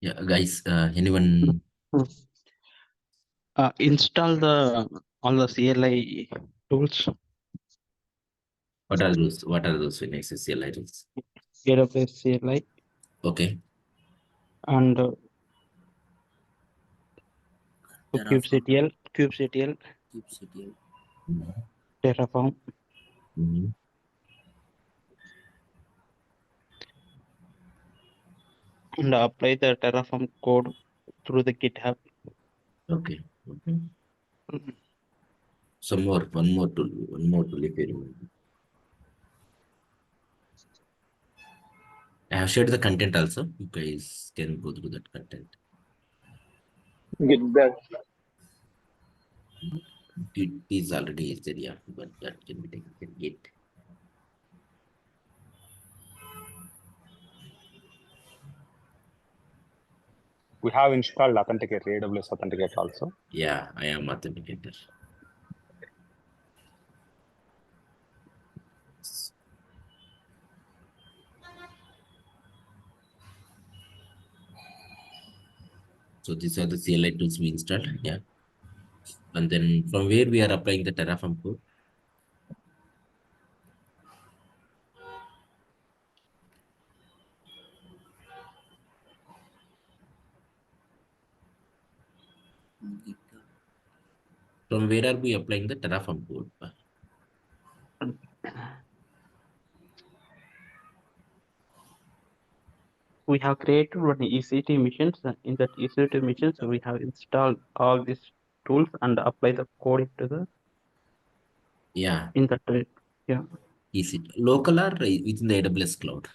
Yeah, guys, anyone? Mm. Install all the CLI tools, What are those? What are those Nexus CLI tools? AWS CLI, Okay. and Terraform, kubectl, kubectl, Terraform, Mhm. and apply the Terraform code through the GitHub. Okay. Okay. Mm. One more tool if you remember. I have shared the content also. You guys can go through that content. Git bash. It is already is there, yeah, but that can be taken. Git. We have installed Authenticator, AWS Authenticator also. Yeah, I am authenticator. So these are the CLI tools we installed. Yeah. And then from where we are applying the Terraform code. GitHub. From where are we applying the Terraform code? We have created one EC2 missions. In that EC2 missions, we have installed all these tools and apply the code into the Yeah. in that yeah Is it local or within the AWS cloud?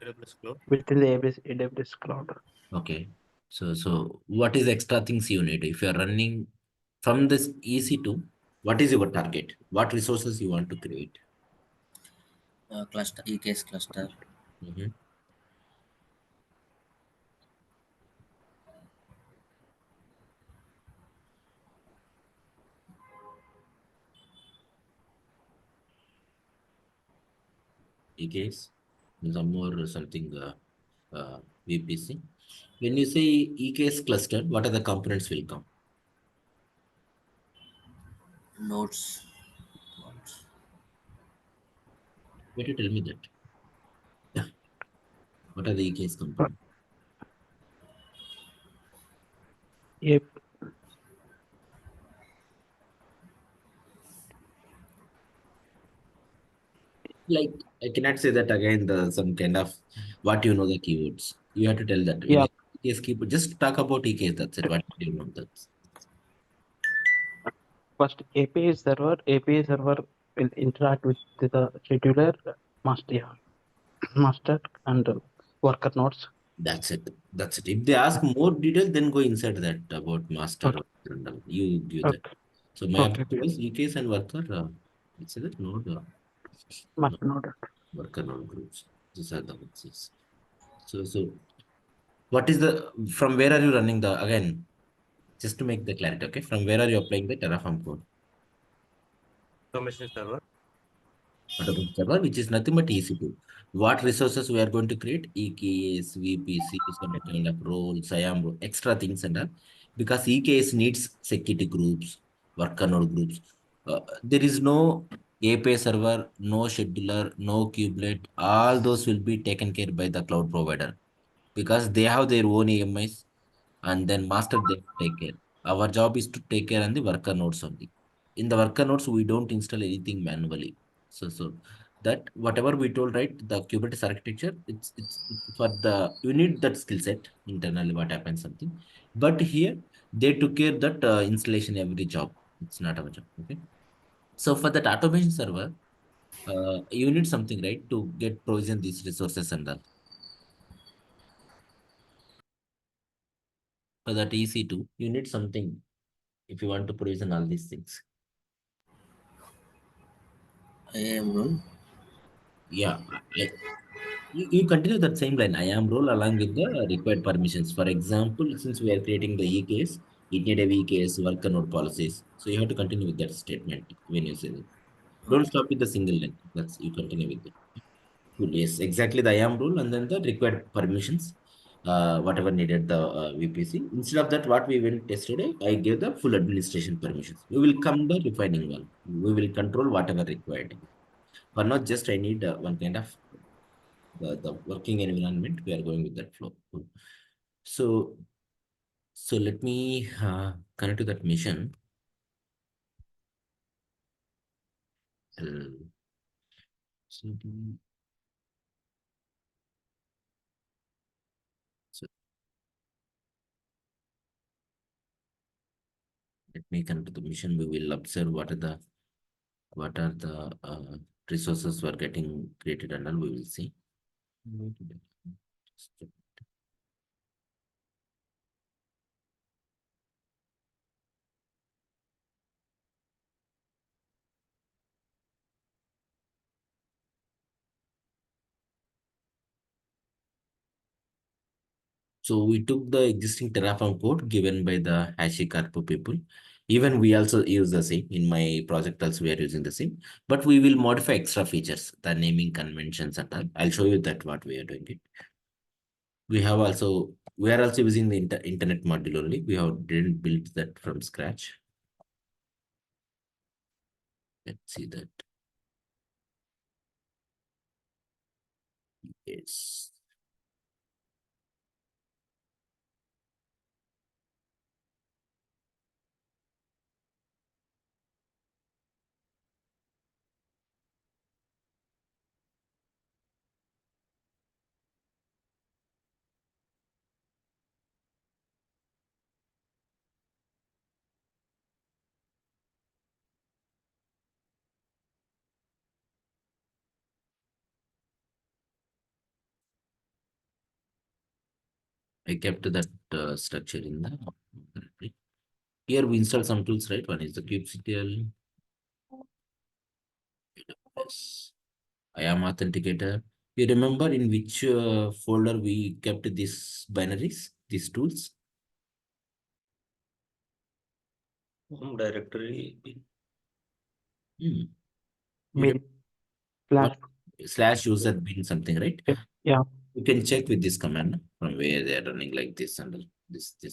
AWS Cloud. within the AWS cloud. Okay. So what is extra things you need? If you are running from this EC2, what is your target? What resources you want to create? Cluster, EKS cluster, Mhm. EKS, some more something VPC. When you say EKS cluster, what are the components will come? nodes. Wait to tell me that. What are the EKS components? Yep. Like I cannot say that again. The some kind of what you know the keywords. You have to tell that. When Yeah. you EKS keyword, just talk about EKS. That's it. What do you know? That's First, API server will interact with the scheduler, master and worker nodes. that's it. That's it. If they ask more detail, then go inside that about master. Okay. And you give that. Okay. So my Okay. objective was EKS and worker. It's that node. Master node. Worker node groups. These are the boxes. So what is the from where are you running the again? Just to make the clarity, okay? From where are you applying the Terraform code? Automation server. Automation server, which is nothing but EC2. What resources we are going to create? EKS, VPC, some kind of roles, IAM role, extra things and all. Because EKS needs security groups, worker node groups. There is no API server, no scheduler, no kubelet. All those will be taken care by the cloud provider because they have their own AMIs and then master they take care. Our job is to take care on the worker nodes only. In the worker nodes, we don't install anything manually. So that whatever we told, right, the Kubernetes architecture, it's for the you need that skill set internally. What happens something, but here they took care that installation every job. It's not our job. Okay. So for that automation server, you need something right to get provision these resources and all. For that EC2, you need something if you want to provision all these things. IAM role. Yeah, you continue that same line. IAM role along with the required permissions. For example, since we are creating the EKS, it need a EKS worker node policies. So you have to continue with that statement when you say that. Don't stop with the single line. That's you continue with it. Cool. Yes, exactly the IAM rule and then the required permissions. whatever needed the VPC. Instead of that, what we went yesterday, I gave the full administration permissions. We will come the refining one. We will control whatever required. But not just I need one kind of the working environment. We are going with that flow. So, so let me connect to that mission. CD. So let me connect to the mission. We will observe what are the resources were getting created, and all we will see. So we took the existing Terraform code given by the HashiCorp people. Even we also use the same. In my project also we are using the same, but we will modify extra features, the naming conventions and all. I'll show you that what we are doing it. We are also using the internet module only. We didn't build that from scratch. Let's see that. Yes. I kept that structure in the here we install some tools, right? One is the kubectl. Yes. I am authenticator. You remember in which folder we kept these binaries, these tools? Home directory. You Maybe What? slash. /user bin something, right? Yeah. You can check with this command from where they are running like this and this. You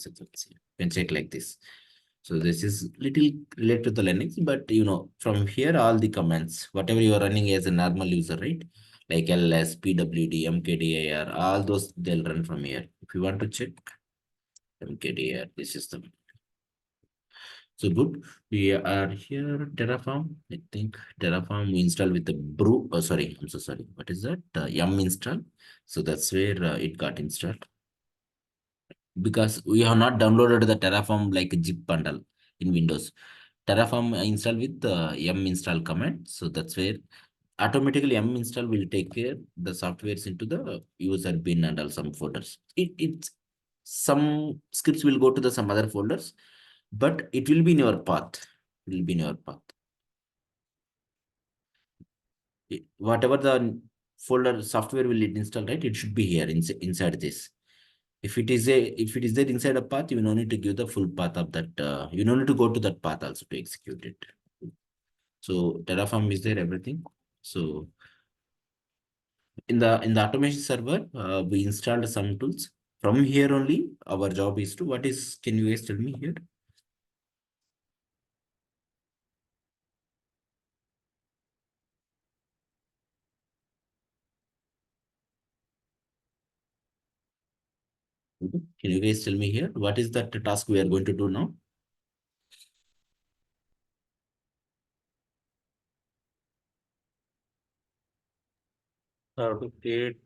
can check like this. So this is little related to the Linux, but from here all the commands, whatever you are running as a normal user, right? Like ls, pwd, mkdir, all those they'll run from here. If you want to check mkdir, this is the. So good. We are here, Terraform. I think Terraform we install with the brew. Oh, sorry. I'm so sorry. What is that? Yum install. So that's where it got installed. Because we have not downloaded the Terraform like a zip bundle in Windows. Terraform install with the yum install command. So that's where automatically yum install will take care the softwares into the user bin and all some folders. It's some scripts will go to the some other folders, but it will be in your path. It will be in your path. Whatever the folder software will it install, right? It should be here inside this. If it is there inside a path, you no need to give the full path of that. You no need to go to that path also to execute it. So Terraform is there, everything. So in the automation server, we installed some tools. From here only, our job is to can you guys tell me here? Can you guys tell me here? What is that task we are going to do now? To create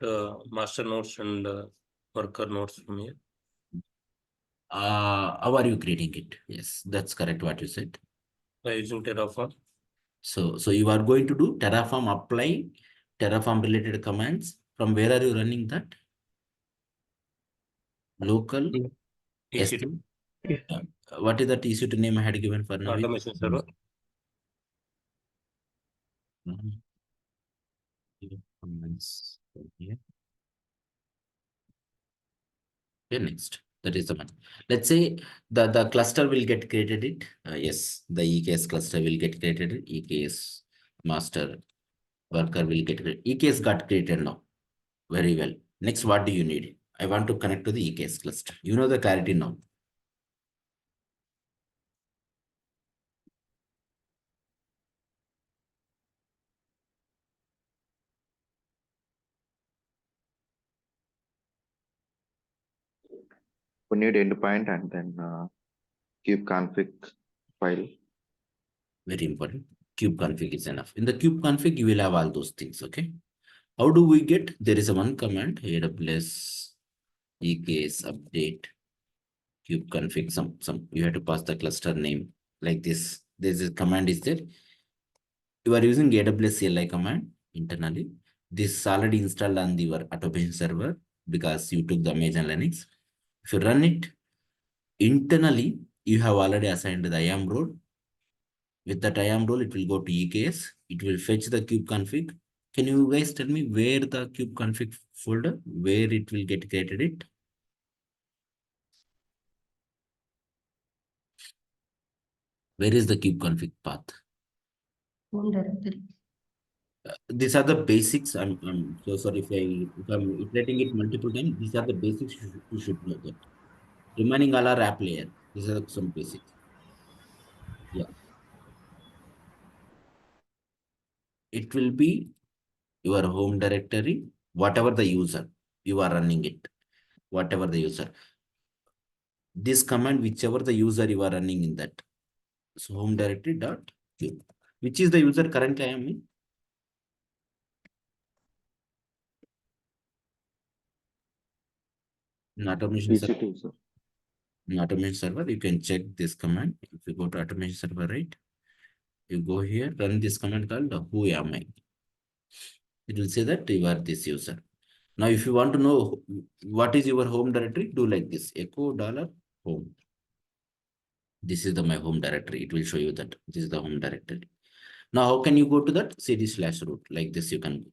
master nodes and worker nodes from here. How are you creating it? Yes, that's correct what you said. By using Terraform. So you are going to do Terraform apply, Terraform related commands. From where are you running that? Local EC2. What is the EC2 name I had given for now? Automation server. Comments here. Okay, next. That is the one. Let's say the cluster will get created it. Yes, the EKS cluster will get created. EKS master worker will get created. EKS got created now. Very well. Next, what do you need? I want to connect to the EKS cluster. You know the clarity now. We need endpoint and then kubeconfig file. Very important. Kubeconfig is enough. In the kubeconfig, you will have all those things. Okay. How do we get? There is a one command, AWS EKS update kubeconfig. Some you have to pass the cluster name like this. There's a command is there. You are using AWS CLI command internally. This is already installed on your automation server because you took the Amazon Linux. If you run it internally, you have already assigned the IAM role. With that IAM role, it will go to EKS. It will fetch the kubeconfig. Can you guys tell me where the kubeconfig folder, where it will get created it? Where is the kubeconfig path? Home directory. These are the basics. I'm so sorry if I'm iterating it multiple times. These are the basics you should know that. Remaining all are app layer. These are some basics. Yeah. It will be your home directory, whatever the user you are running it, whatever the user. This command, whichever the user you are running in that. So home directory dot cube. Which is the user currently I am in? In automation server. EC2, sir. In automation server, you can check this command. If you go to automation server, right? You go here, run this command called who am I? It will say that you are this user. Now, if you want to know what is your home directory, do like this, echo $home. This is my home directory. It will show you that this is the home directory. Now, how can you go to that cd/root? Like this, you can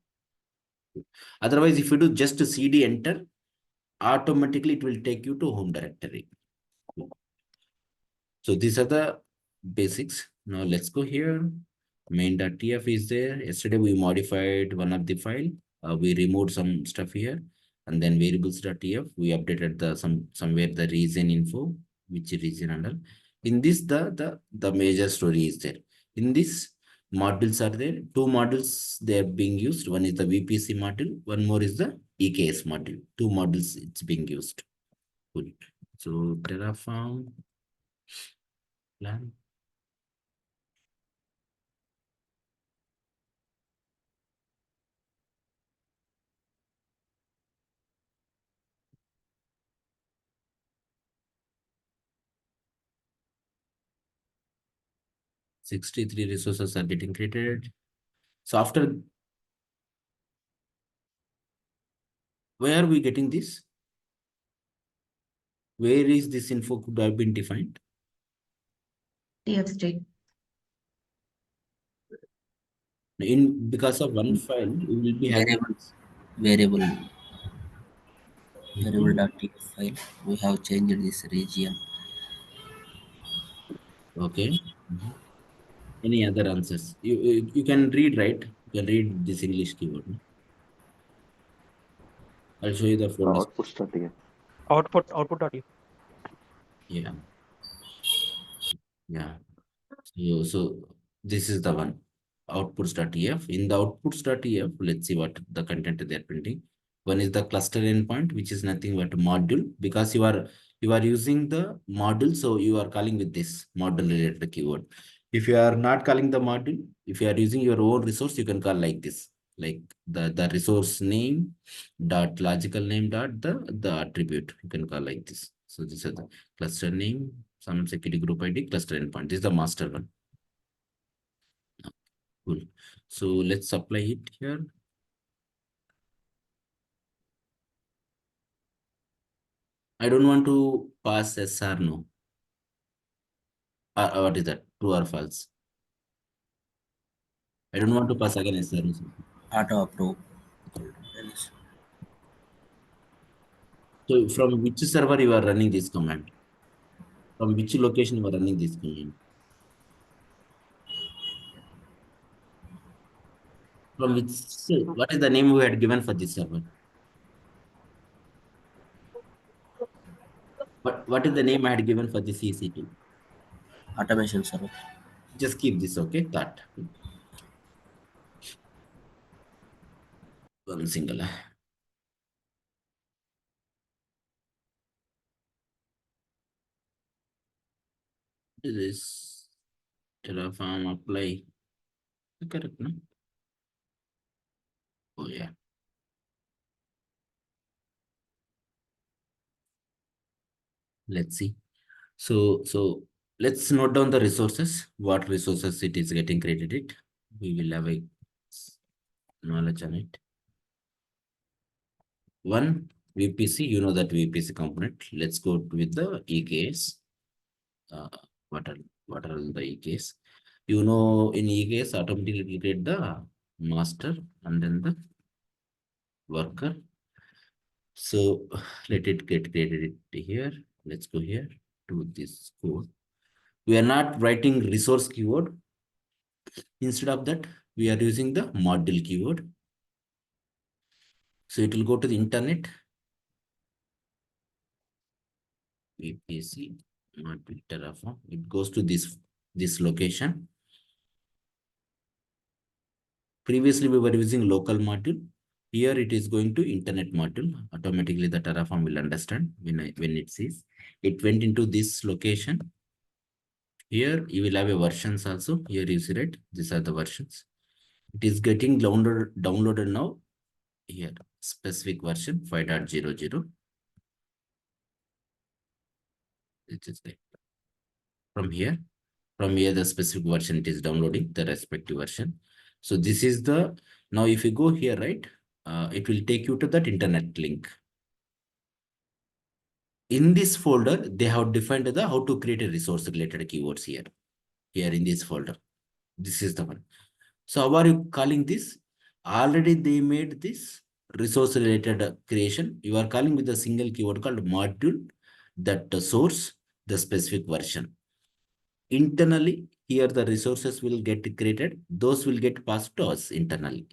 go. Otherwise, if you do just cd enter, automatically it will take you to home directory. So these are the basics. Now let's go here. Main.tf is there. Yesterday we modified one of the file. We removed some stuff here, and then variables.tf. We updated the somewhere the region info, which region under. In this the major story is there. In this modules are there. Two modules they are being used. One is the VPC module. One more is the EKS module. Two modules it's being used. Cool. So Terraform plan. $63 resources are getting created. So after, where are we getting this? Where is this info could have been defined? TF state. In because of one file, we will be having variable variable.tf file. We have changed this region. Okay. Any other answers? You can read, right? You can read this English keyword. No? I'll show you the folder. Outputs.tf. Output.tf. Yeah. Yeah. So this is the one. Outputs.tf. In the outputs.tf, let's see what the content they are printing. One is the cluster endpoint, which is nothing but module, because you are using the module, so you are calling with this module related keyword. If you are not calling the module, if you are using your own resource, you can call like this, like the resource name dot logical name dot the attribute. You can call like this. So this is the cluster name, some security group ID, cluster endpoint. This is the master one. Cool. So let's apply it here. I don't want to pass yes or no. What is that? True or false? I don't want to pass again yes or no. Auto approve. So from which server you are running this command? From which location you are running this command? From which, what is the name we had given for this server? What is the name I had given for this EC2? Automation server. Just keep this, okay? That. One single. This is Terraform apply. Correct, no? Oh, yeah. Let's see. So let's note down the resources, what resources it is getting credited. We will have a knowledge on it. One, VPC, you know that VPC component. Let's go with the EKS. What are the EKS? You know, in EKS, automatically create the master and then the worker. So let it get created here. Let's go here to this code. We are not writing resource keyword. Instead of that, we are using the module keyword. So it will go to the internet. VPC module Terraform. It goes to this location. Previously, we were using local module. Here it is going to internet module. Automatically, the Terraform will understand when it sees. It went into this location. Here you will have a versions also. Here you see it. These are the versions. It is getting downloaded now. Here, specific version 5.00. It is there. From here, the specific version it is downloading the respective version. So this is the, now if you go here, right, it will take you to that internet link. In this folder, they have defined the how to create a resource related keywords here. Here in this folder, this is the one. So how are you calling this? Already they made this resource related creation. You are calling with a single keyword called module, that source, the specific version. Internally, here the resources will get created. Those will get passed to us internally.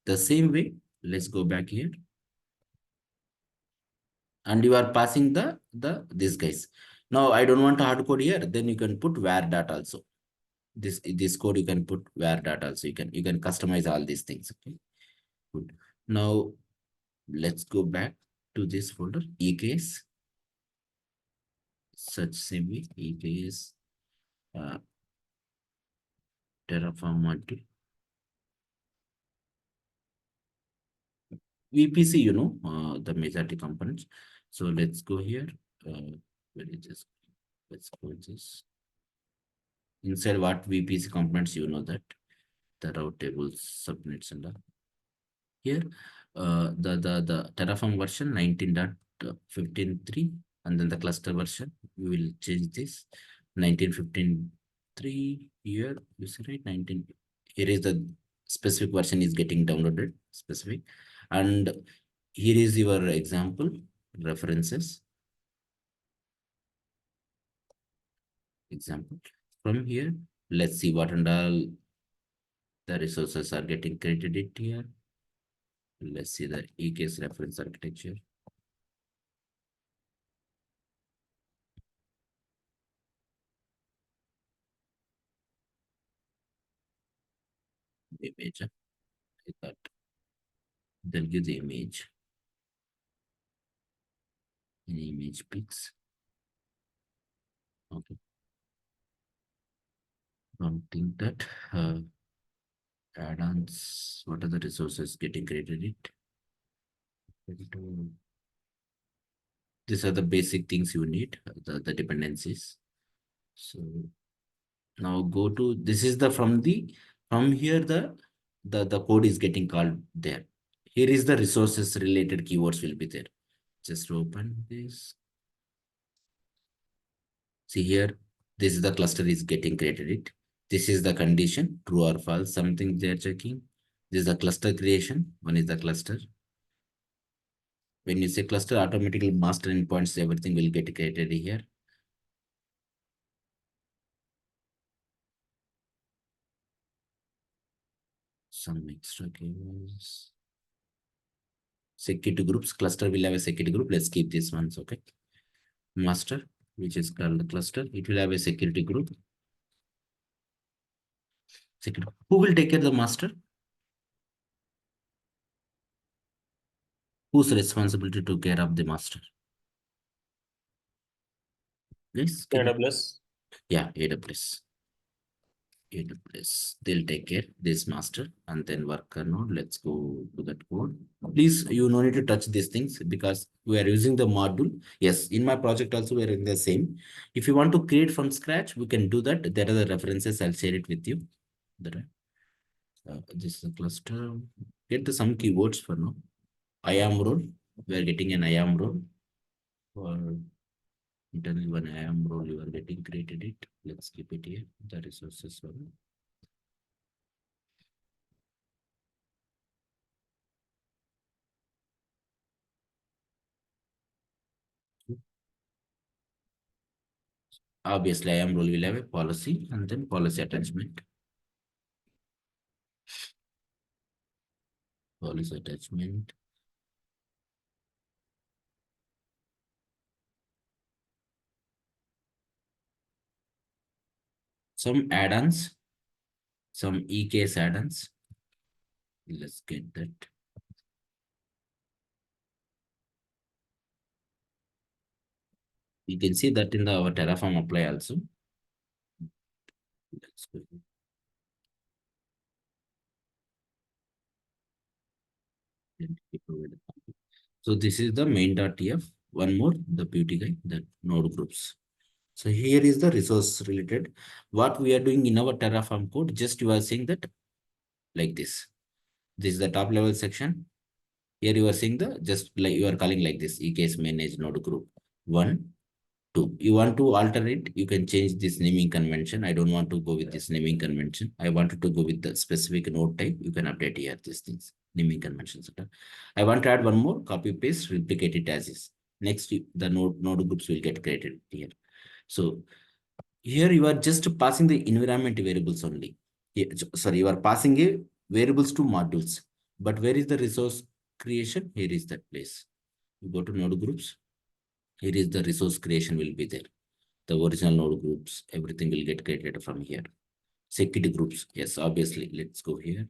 The same way, let's go back here. And you are passing these guys. Now I don't want to hard code here. Then you can put var dot also. This code you can put var dot also. You can customize all these things. Okay. Good. Now let's go back to this folder. EKS. Such same way. EKS. Terraform module. VPC, you know, the majority components. So let's go here. Where is this? Let's go this. Inside what VPC components, you know that the route tables, subnets, and here the Terraform version 19.15.3, and then the cluster version. We will change this 19.15.3 here. You see, right? 19. Here is the specific version is getting downloaded specific. And here is your example references. Example from here. Let's see what and all the resources are getting credited here. Let's see the EKS reference architecture. Image. I thought they'll give the image. Image pics. Okay. Don't think that add-ons, what are the resources getting created? These are the basic things you need, the dependencies. So now go to, this is the from here the code is getting called there. Here is the resources related keywords will be there. Just open this. See here, this is the cluster is getting created. This is the condition, true or false, something they are checking. This is the cluster creation. One is the cluster. When you say cluster, automatically master endpoints, everything will get created here. Some extra keywords. Security groups, cluster will have a security group. Let's keep these ones, okay? Master, which is called the cluster. It will have a security group. Who will take care of the master? Whose responsibility to care of the master? Yes. AWS. Yeah, AWS. AWS. They'll take care this master and then worker node. Let's go to that code. Please, you no need to touch these things because we are using the module. Yes, in my project also we are in the same. If you want to create from scratch, we can do that. There are the references. I'll share it with you. This is a cluster. Get the some keywords for now. IAM role. We are getting an IAM role. For internal one IAM role, you are getting created it. Let's keep it here. The resources one. Obviously, IAM role will have a policy and then policy attachment. Policy attachment. Some add-ons, some EKS add-ons. Let's get that. You can see that in our Terraform apply also. Let's go. So this is the main.tf. One more, the beauty guy, the node groups. So here is the resource related. What we are doing in our Terraform code, just you are saying that like this. This is the top level section. Here you are saying the just like you are calling like this EKS manage node group 1, 2. You want to alter it, you can change this naming convention. I don't want to go with this naming convention. I wanted to go with the specific node type. You can update here these things, naming conventions. I want to add one more, copy paste, replicate it as is. Next, the node groups will get created here. So here you are just passing the environment variables only. Sorry, you are passing a variables to modules. But where is the resource creation? Here is that place. You go to node groups. Here is the resource creation will be there. The original node groups, everything will get created from here. Security groups. Yes, obviously. Let's go here.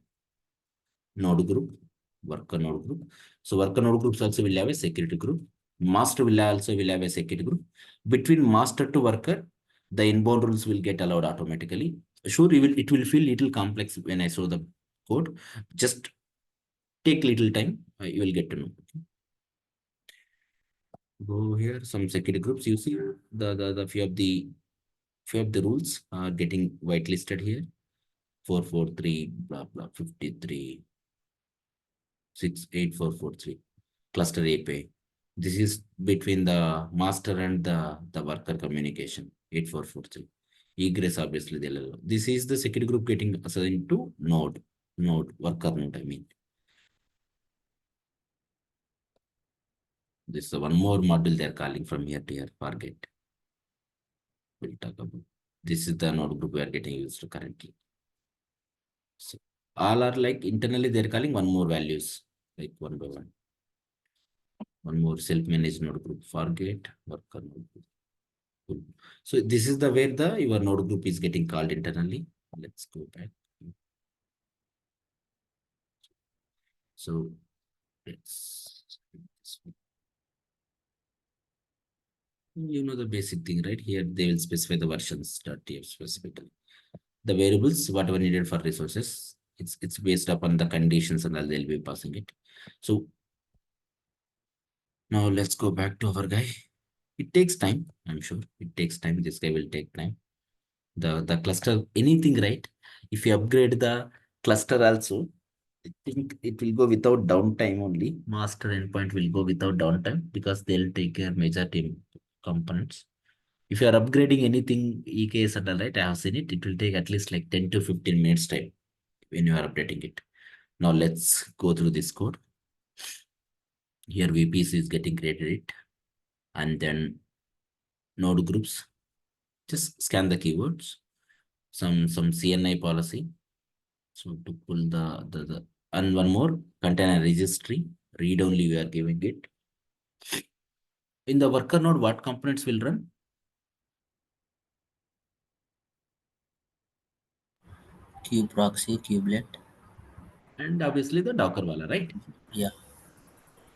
Node group, worker node group. So worker node groups also will have a security group. Master will also have a security group. Between master to worker, the inbound rules will get allowed automatically. Sure, it will feel little complex when I show the code. Just take little time, you will get to know. Go here, some security groups. You see the few of the rules are getting whitelisted here. 443 blah blah 53 68443 cluster API. This is between the master and the worker communication. 8443. Egress obviously they'll allow. This is the security group getting assigned to node worker node. I mean. This is one more module they're calling from here to here. Forget. We'll talk about. This is the node group we are getting used currently. So all are like internally they're calling one more values, like one by one. One more self-managed node group. Forget worker node group. Cool. So this is the where your node group is getting called internally. Let's go back. So let's. You know the basic thing, right? Here they will specify the versions.tf specifically. The variables, whatever needed for resources, it's based upon the conditions and they'll be passing it. So now let's go back to our guy. It takes time, I'm sure. It takes time. This guy will take time. The cluster, anything, right? If you upgrade the cluster also, I think it will go without downtime only. Master endpoint will go without downtime because they'll take care major team components. If you are upgrading anything, EKS and all right, I have seen it. It will take at least like 10 to 15 minutes time when you are updating it. Now let's go through this code. Here VPC is getting created, and then node groups. Just scan the keywords. Some CNI policy. So to pull the and one more container registry. Read only we are giving it. In the worker node, what components will run? Kube proxy, kubelet. and obviously the Docker wala, right? Yeah.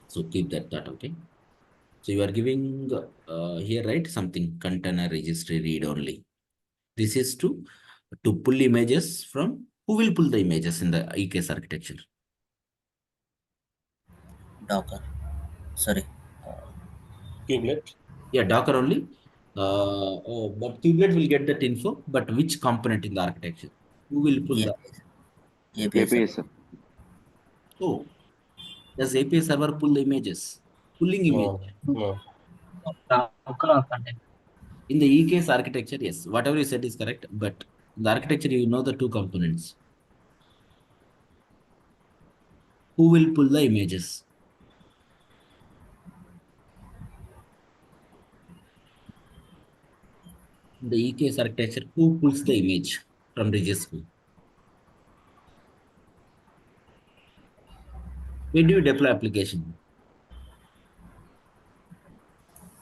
So keep that thought, okay? So you are giving here, right? Something container registry read only. This is to pull images from, who will pull the images in the EKS architecture? Docker. Sorry. Kubelet. Yeah, Docker only. But kubelet will get that info, but which component in the architecture? Who will pull the? API API, server. sir. Oh, does API server pull the images? Pulling image. No. Docker or container. In the EKS architecture, yes, whatever you said is correct, but in the architecture, you know the two components. Who will pull the images? In the EKS architecture, who pulls the image from registry? Where do you deploy application?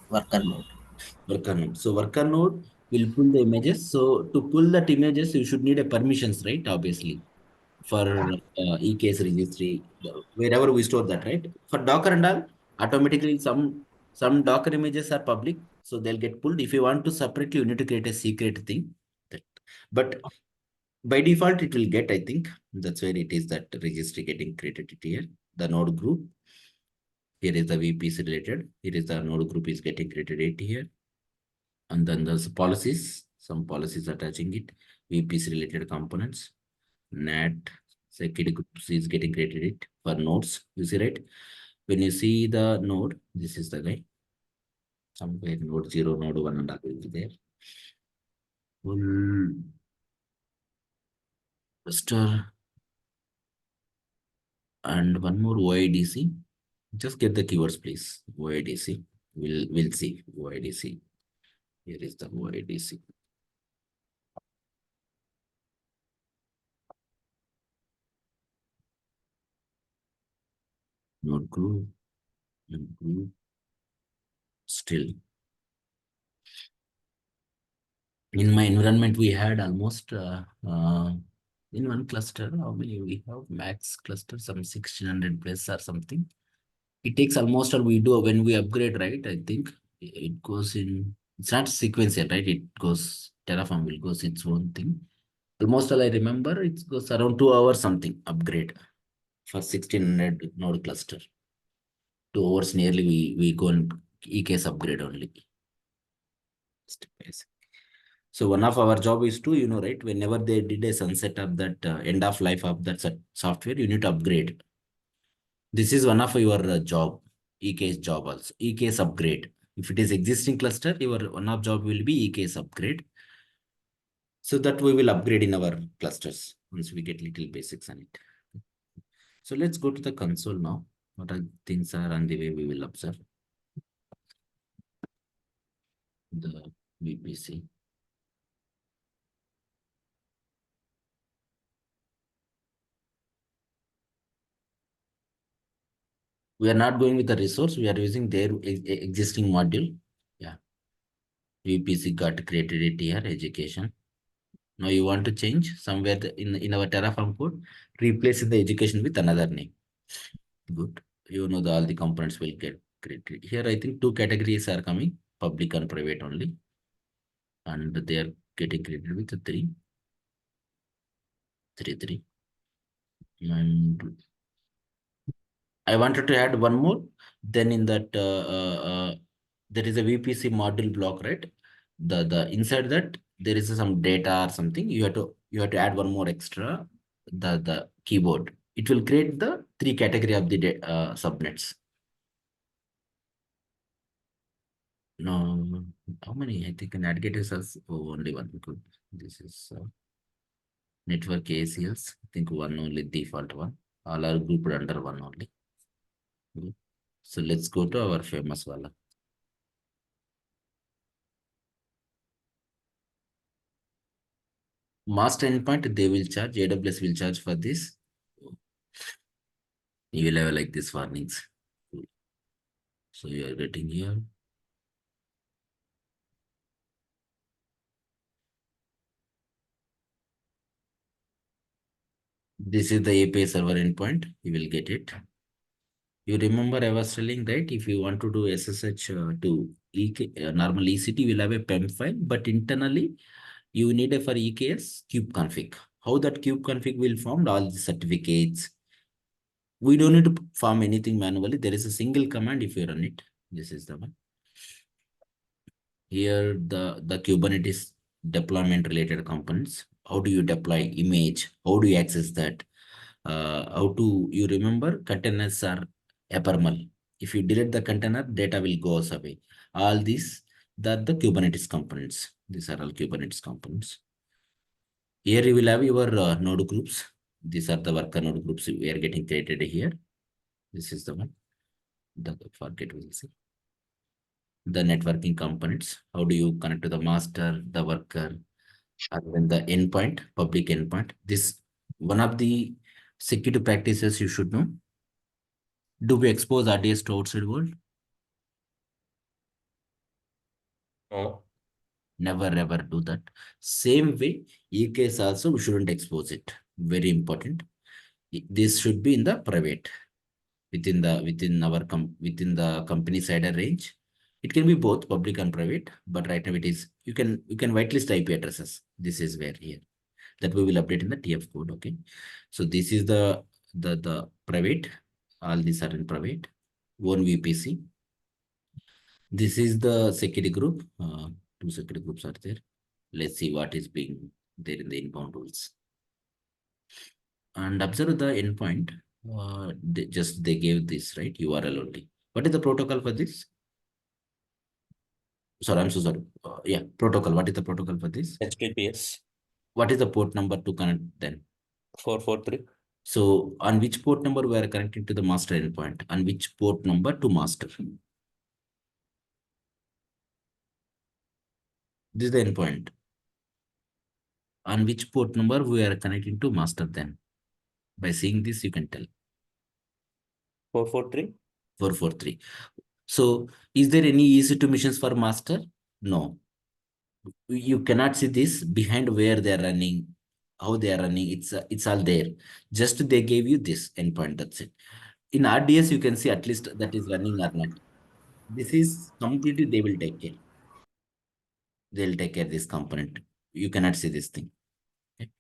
Worker node. Worker node. So worker node will pull the images. So to pull that images, you should need a permissions, right? Obviously, for EKS registry, wherever we store that, right? For Docker and all, automatically some Docker images are public, so they'll get pulled. If you want to separately, you need to create a secret thing. But by default, it will get, I think, that's where it is that registry getting created here. The node group. Here is the VPC related. Here is the node group is getting created it here. And then there's policies, some policies attaching it, VPC related components, NAT, security groups is getting created it for nodes. You see, right? When you see the node, this is the guy. Somewhere node 0, node 1 and all will be there. Full cluster and one more OIDC. Just get the keywords, please. OIDC. We'll see OIDC. Here is the OIDC. Node group. Node group. Still. In my environment, we had almost in one cluster, how many we have? Max cluster, some 1600 plus or something. It takes almost, or we do when we upgrade, right? I think it goes in, it's not sequential, right? It goes, Terraform will goes its own thing. Almost all I remember, it goes around 2 hours something upgrade for 1600 node cluster. 2 hours nearly we go and EKS upgrade only. So one of our job is to, right, whenever they did a sunset of that end of life of that software, you need to upgrade. This is one of your job, EKS job also, EKS upgrade. If it is existing cluster, your one of job will be EKS upgrade. So that we will upgrade in our clusters once we get little basics on it. So let's go to the console now. What are things are on the way we will observe. The VPC. We are not going with the resource. We are using their existing module. Yeah. VPC got created it here, education. Now you want to change somewhere in our Terraform code, replace the education with another name. Good. All the components will get created. Here, I think 2 categories are coming, public and private only. And they are getting created with the 3. And I wanted to add one more. Then in that there is a VPC module block, right? The inside that there is some data or something. You have to add one more extra, the keyboard. It will create the 3 category of the subnets. No, how many? I think Navigators has only one. Good. This is network ACLs. I think one only default one. All are grouped under one only. Good. So let's go to our famous wala. Master endpoint, they will charge, AWS will charge for this. You will have like this warnings. So you are getting here. This is the API server endpoint. You will get it. You remember I was telling, right? If you want to do SSH to normal EC2, you will have a PEM file, but internally you need a for EKS kubeconfig. How that kubeconfig will form all the certificates. We don't need to form anything manually. There is a single command if you run it. This is the one. Here the Kubernetes deployment related components. How do you deploy image? How do you access that? How to, you remember containers are ephemeral. If you delete the container, data will go away. All these, that the Kubernetes components. These are all Kubernetes components. Here you will have your node groups. These are the worker node groups we are getting created here. This is the one. The forget we'll see. The networking components. How do you connect to the master, the worker, and then the endpoint, public endpoint. This one of the security practices you should know. Do we expose RDS to outside world? No. Never ever do that. Same way, EKS also we shouldn't expose it. Very important. This should be in the private, within the company side range. It can be both public and private, but right now it is you can whitelist IP addresses. This is where here that we will update in the TF code. Okay, so this is the private. All these are in private. One VPC. This is the security group. Two security groups are there. Let's see what is being there in the inbound rules. And observe the endpoint. They gave this, right, URL only. What is the protocol for this? Sorry, I'm so sorry. Yeah, protocol. What is the protocol for this? HTTPS What is the port number to connect then? 443. So on which port number we are connecting to the master endpoint? On which port number to master? This is the endpoint. On which port number we are connecting to master then? By seeing this, you can tell. 443. 443. So is there any EC2 missions for master? No. You cannot see this behind where they are running, how they are running. It's all there. Just they gave you this endpoint. That's it. In RDS, you can see at least that is running or not. This is completely they will take care. They'll take care of this component. You cannot see this thing. Okay.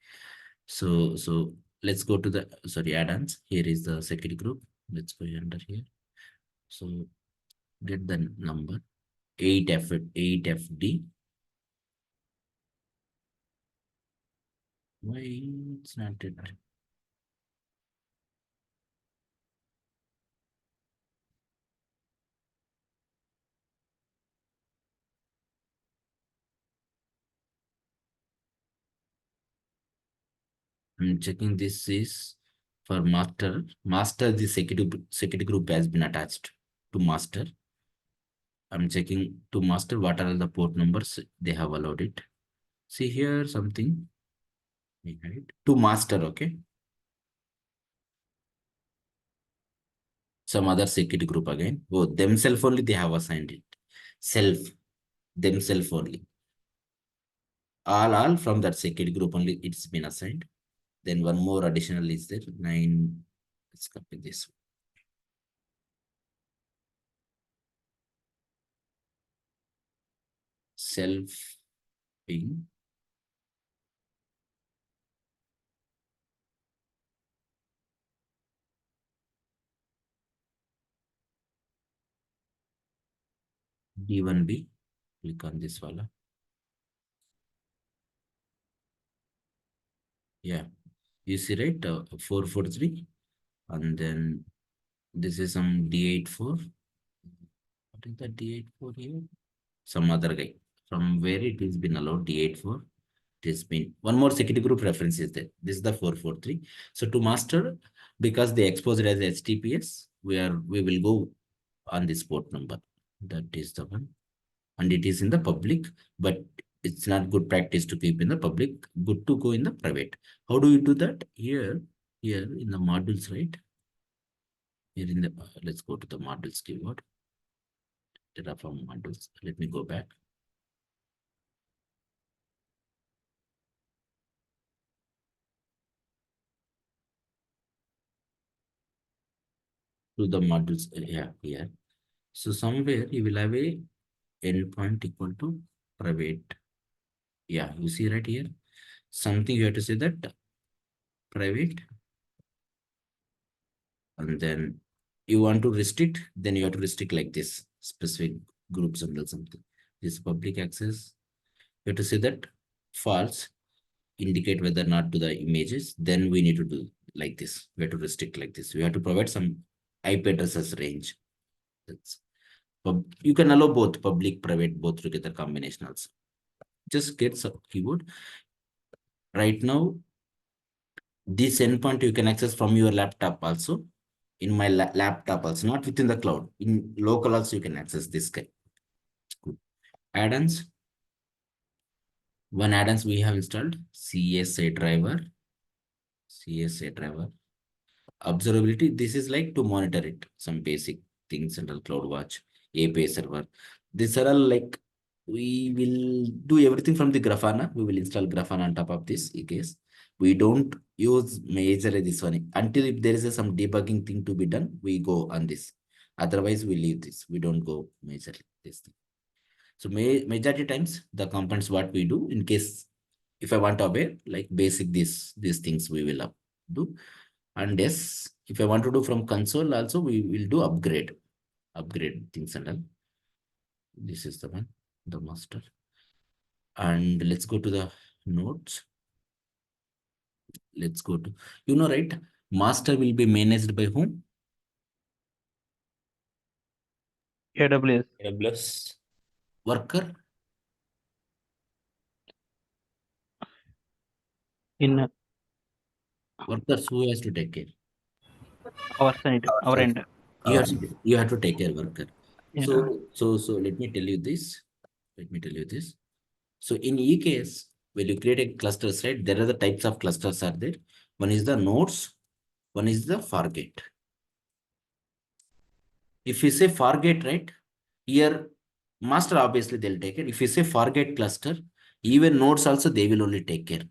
So let's go to the add-ons. Here is the security group. Let's go under here. So get the number 8FD. Why it's not it? I'm checking this is for master. Master, the security group has been attached to master. I'm checking to master what are the port numbers they have allowed it. See here something. To master, okay. Some other security group again. Oh, themselves only they have assigned it. Self, themselves only. All from that security group only it's been assigned. Then one more additional is there. 9. Let's copy this. Self ping. D1B. Click on this wala. Yeah, you see, right? 443, and then this is some D84. What is that D84 here? Some other guy. From where it has been allowed D84. It has been one more security group reference is there. This is the 443. So to master, because they expose it as HTTPS, we will go on this port number. That is the one, and it is in the public, but it's not good practice to keep in the public. Good to go in the private. How do you do that? Here in the modules, right? Here in the let's go to the modules keyword. Terraform modules. Let me go back. to the modules here. So somewhere you will have a endpoint equal to private. Yeah, you see right here. Something you have to say that private, and then you want to restrict, then you have to restrict like this specific groups and something. This public access, you have to say that false, indicate whether or not to the images. Then we need to do like this. We have to restrict like this. We have to provide some IP addresses range. That's you can allow both public, private, both together combination also. Just get some keyboard. Right now, this endpoint you can access from your laptop also. In my laptop also, not within the cloud. In local also you can access this guy. Add-ons. One add-ons we have installed, CSA driver. CSA driver. Observability, this is like to monitor it, some basic things under CloudWatch, API server. These are all like, we will do everything from the Grafana. We will install Grafana on top of this case. We don't use majorly this one. Until if there is some debugging thing to be done, we go on this. Otherwise, we leave this. We don't go majorly this thing. So majority times, the components what we do in case, if I want to obey, like basic these things we will do. And yes, if I want to do from console also, we will do upgrade things and all. This is the one, the master. And let's go to the nodes. Let's go to, right, master will be managed by whom? AWS. AWS. Worker? In Workers, who has to take care? our side, our end. You have to take care worker. Yeah. So let me tell you this. So in EKS, when you create a clusters, right, there are the types of clusters are there. One is the nodes, one is the Fargate. If you say Fargate, right, here master obviously they'll take care. If you say Fargate cluster, even nodes also they will only take care.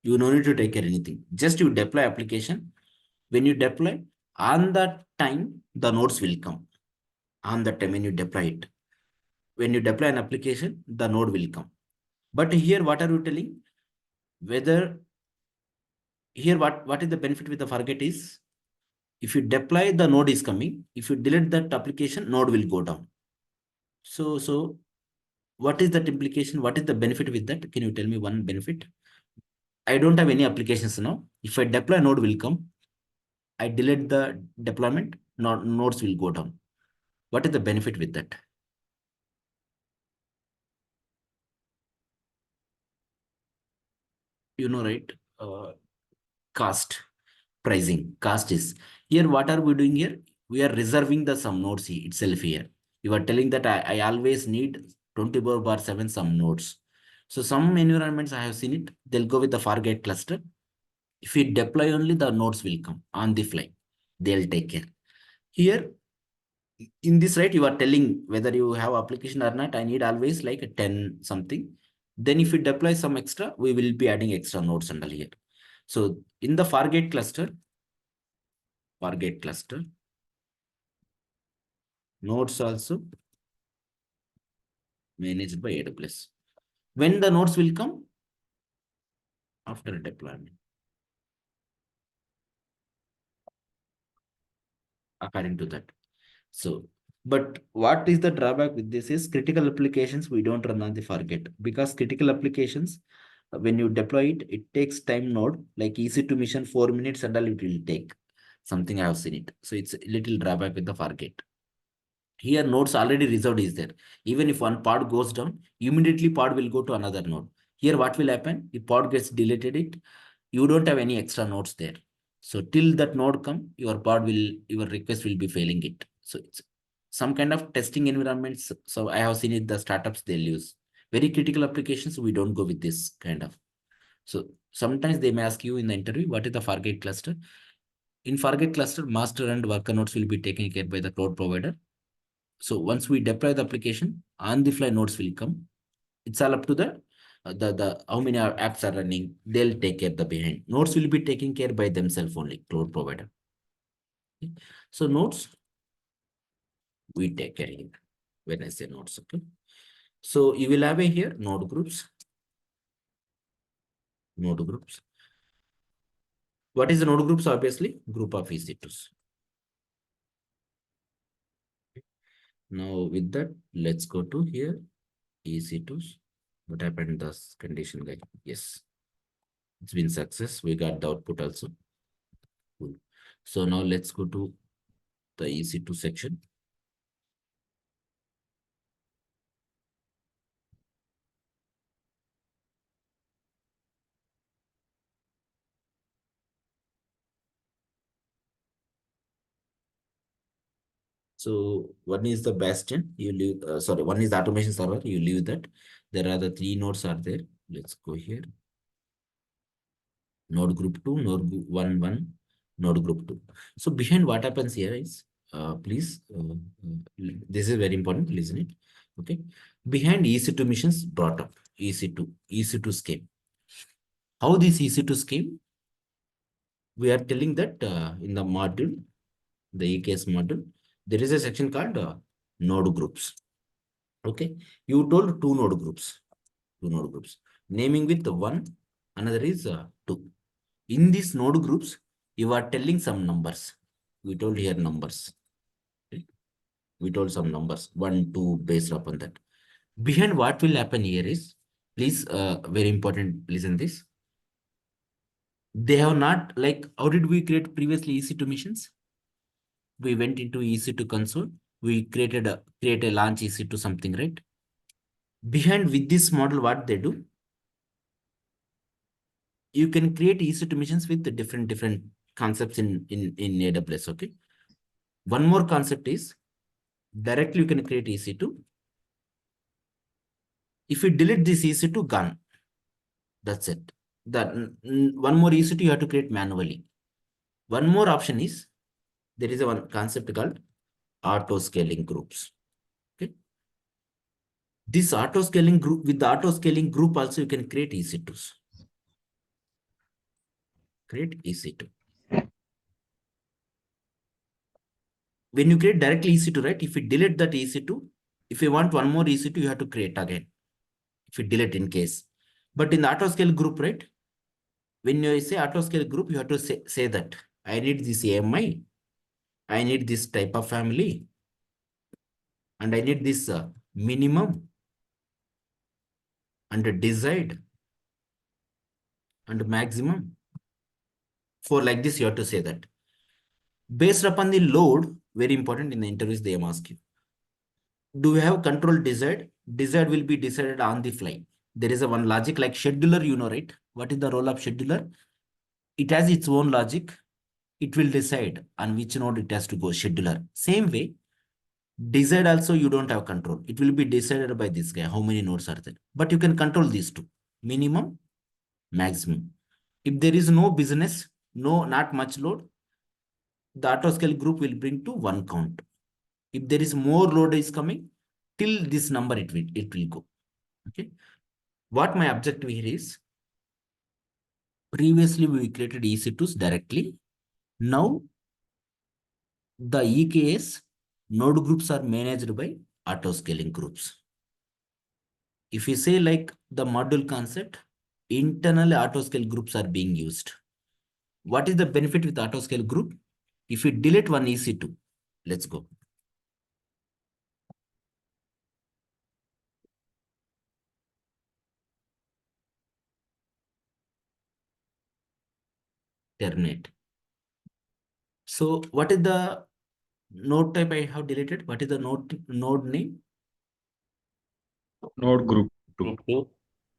You no need to take care anything. Just you deploy application. When you deploy, on that time, the nodes will come. On that time when you deploy it. When you deploy an application, the node will come. But here, what are you telling? Whether here, what is the benefit with the Fargate is? If you deploy, the node is coming. If you delete that application, node will go down. So what is that implication? What is the benefit with that? Can you tell me one benefit? I don't have any applications now. If I deploy, node will come. I delete the deployment, nodes will go down. What is the benefit with that? Right? Cost, pricing, cost is. Here, what are we doing here? We are reserving the some nodes itself here. You are telling that I always need 24/7 some nodes. So some environments I have seen it, they'll go with the Fargate cluster. If you deploy only, the nodes will come on the fly. They'll take care. Here, in this, right, you are telling whether you have application or not. I need always like a 10 something. Then if you deploy some extra, we will be adding extra nodes under here. So in the Fargate cluster, nodes also managed by AWS. When the nodes will come? After deployment. According to that. So, but what is the drawback with this is critical applications, we don't run on the Fargate, because critical applications, when you deploy it, it takes time node, like EC2 mission 4 minutes and all it will take. Something I have seen it. So it's a little drawback with the Fargate. Here nodes already reserved is there. Even if one pod goes down, immediately pod will go to another node. Here what will happen? If pod gets deleted it, you don't have any extra nodes there. So till that node come, your request will be failing it. So it's some kind of testing environments. So I have seen it, the startups they'll use. Very critical applications, we don't go with this kind of. So sometimes they may ask you in the interview, what is the Fargate cluster? In Fargate cluster, master and worker nodes will be taken care by the cloud provider. So once we deploy the application, on the fly nodes will come. It's all up to the how many apps are running. They'll take care of the behind. Nodes will be taken care by themselves only, cloud provider. Okay. So nodes, we take care here when I say nodes. Okay. So you will have a here node groups. Node groups. What is the node groups? Obviously, group of EC2s. Now with that, let's go to here EC2s. What happened in this condition, guy? Yes, it's been success. We got the output also. Cool. So now let's go to the EC2 section. So one is the bastion, you leave, sorry, one is the automation server, you leave that. There are the 3 nodes are there. Let's go here. Node group 2, node 1, node group 2. So behind what happens here is, please, this is very important, listen it. Okay. Behind EC2 missions brought up, EC2 scheme. How this EC2 scheme? We are telling that in the module, the EKS module, there is a section called node groups. Okay, you told 2 node groups, naming with 1, another is 2. In these node groups, you are telling some numbers. We told here numbers. Okay? We told some numbers, 1, 2, based upon that. Behind what will happen here is, please, very important, listen this. They have not, like, how did we create previously EC2 missions? We went into EC2 console. We create a launch EC2 something, right? Behind with this model, what they do? You can create EC2 missions with the different concepts in AWS. Okay. One more concept is directly you can create EC2. If you delete this EC2, gone. That's it. That one more EC2 you have to create manually. One more option is there is a one concept called auto scaling groups. Okay. This auto scaling group, with the auto scaling group also you can create EC2s. Create EC2. When you create directly EC2, right? If you delete that EC2, if you want one more EC2, you have to create again. If you delete in case. But in the auto scale group, right? When you say auto scale group, you have to say that I need this AMI, I need this type of family, and I need this minimum and desired and maximum. For like this, you have to say that. Based upon the load, very important in the interviews, they ask you. Do we have control desired? Desired will be decided on the fly. There is a one logic like scheduler, you know, right? What is the role of scheduler? It has its own logic. It will decide on which node it has to go, scheduler. Same way, desired also you don't have control. It will be decided by this guy, how many nodes are there. But you can control these two, minimum, maximum. If there is no business, not much load, the auto scale group will bring to 1 count. If there is more load is coming, till this number it will go. Okay. What my objective here is, previously we created EC2s directly. Now the EKS node groups are managed by auto scaling groups. If you say like the module concept, internally auto scale groups are being used. What is the benefit with auto scale group? If you delete one EC2, let's go. Terminate. So what is the node type I have deleted? What is the node name? Node group 2. Group 2.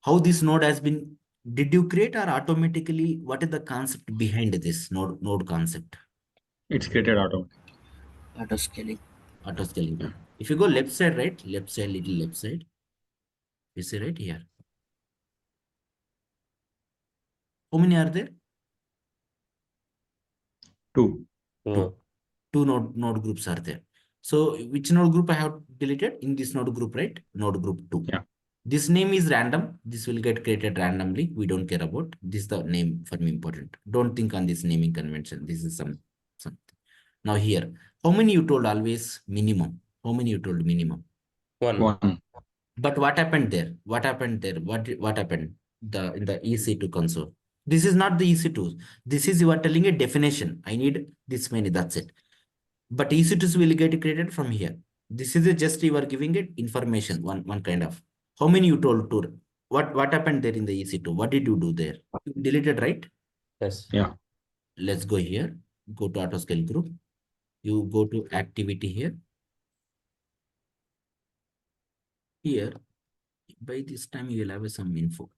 How this node has been, did you create or automatically, what is the concept behind this node concept? It's created automatically. Auto scaling. Auto scaling. If you go left side, right? Left side, little left side. You see right here. How many are there? 2. Two node groups are there. So which node group I have deleted? In this node group, right? Node group 2. Yeah. This name is random. This will get created randomly. We don't care about. This is the name for me important. Don't think on this naming convention. This is something. Now here, how many you told always minimum? How many you told minimum? One. One. But what happened there? What happened there? What happened in the EC2 console? This is not the EC2. This is you are telling a definition. I need this many. That's it. But EC2s will get created from here. This is just you are giving it information. One kind of. How many you told to? What happened there in the EC2? What did you do there? You deleted, right? Yes. Yeah. Let's go here. Go to AutoScale group. You go to activity here. Here, by this time you will have some info.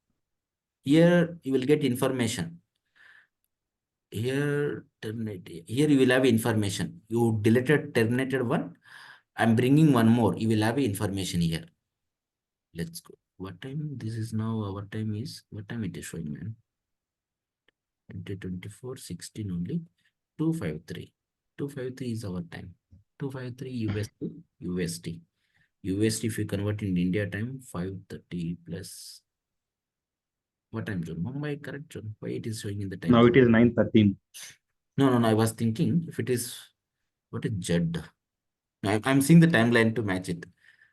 Here you will get information. Here terminate. Here you will have information. You deleted terminated one. I'm bringing one more. You will have information here. Let's go. What time? This is now our time is what time it is showing, man? 2024 16 only. 253. 253 is our time. 253 USD. USD if you convert in India time 530 plus. What time zone? Mumbai, correct zone. Why it is showing in the time? Now zone? it is 9:13. No. I was thinking if it is what is Jed. I'm seeing the timeline to match it.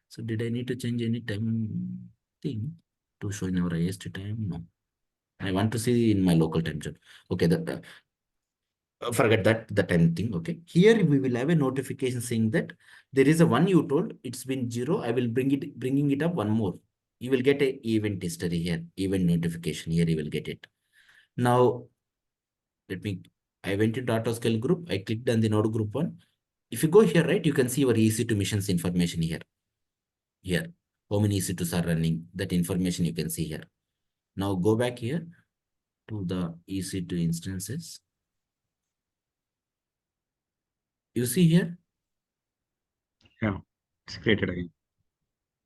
So did I need to change any time thing to show in our IST time? No. I want to see in my local time zone. Okay, forget that the time thing. Okay, here we will have a notification saying that there is a one you told it's been 0. I will bringing it up one more. You will get a event history here, event notification here. You will get it. Now, I went into AutoScale group. I clicked on the node group one. If you go here, right, you can see your EC2 missions information here. Here, how many EC2s are running? That information you can see here. Now go back here to the EC2 instances. You see here. Yeah. It's created again.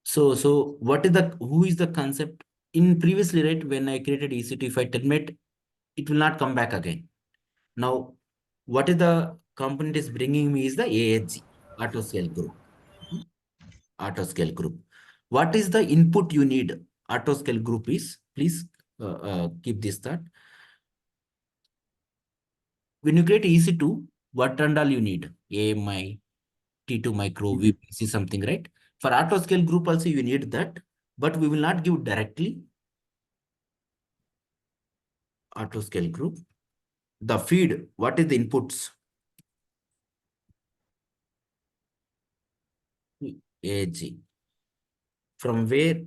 So who is the concept? In previously, right, when I created EC2, if I terminate, it will not come back again. Now, what is the component is bringing me is the AHG, AutoScale group. AutoScale group. What is the input you need? AutoScale group is, please keep this thought. When you create EC2, what and all you need? AMI, T2 micro, VPC something, right? For AutoScale group also you need that, but we will not give directly AutoScale group. The feed, what is the inputs? AG. From where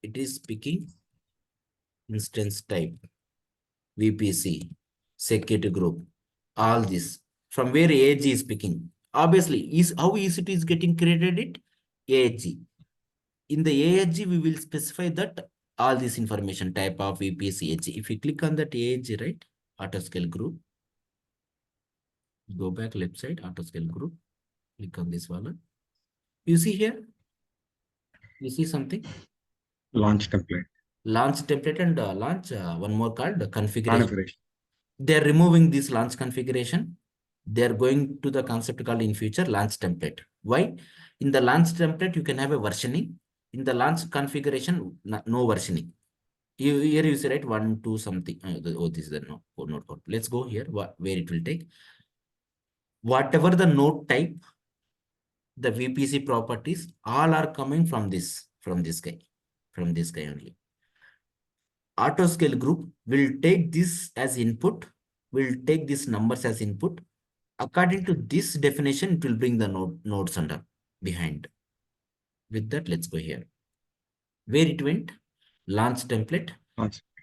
it is picking instance type, VPC, security group, all this. From where AG is picking. Obviously, is how EC2 is getting created it? AG. In the AG, we will specify that all this information type of VPC, AG. If you click on that AG, right? AutoScale group. Go back left side, AutoScale group. Click on this one. You see here? You see something? Launch template. Launch template and launch one more called configuration. Configuration. They're removing this launch configuration. They're going to the concept called in future launch template. Why? In the launch template, you can have a versioning. In the launch configuration, no versioning. Here you say, right, 1, 2, something. Oh, this is the node code. Let's go here where it will take. Whatever the node type, the VPC properties, all are coming from this guy only. AutoScale group will take this as input, will take these numbers as input. According to this definition, it will bring the nodes under behind. With that, let's go here. Where it went? Launch template.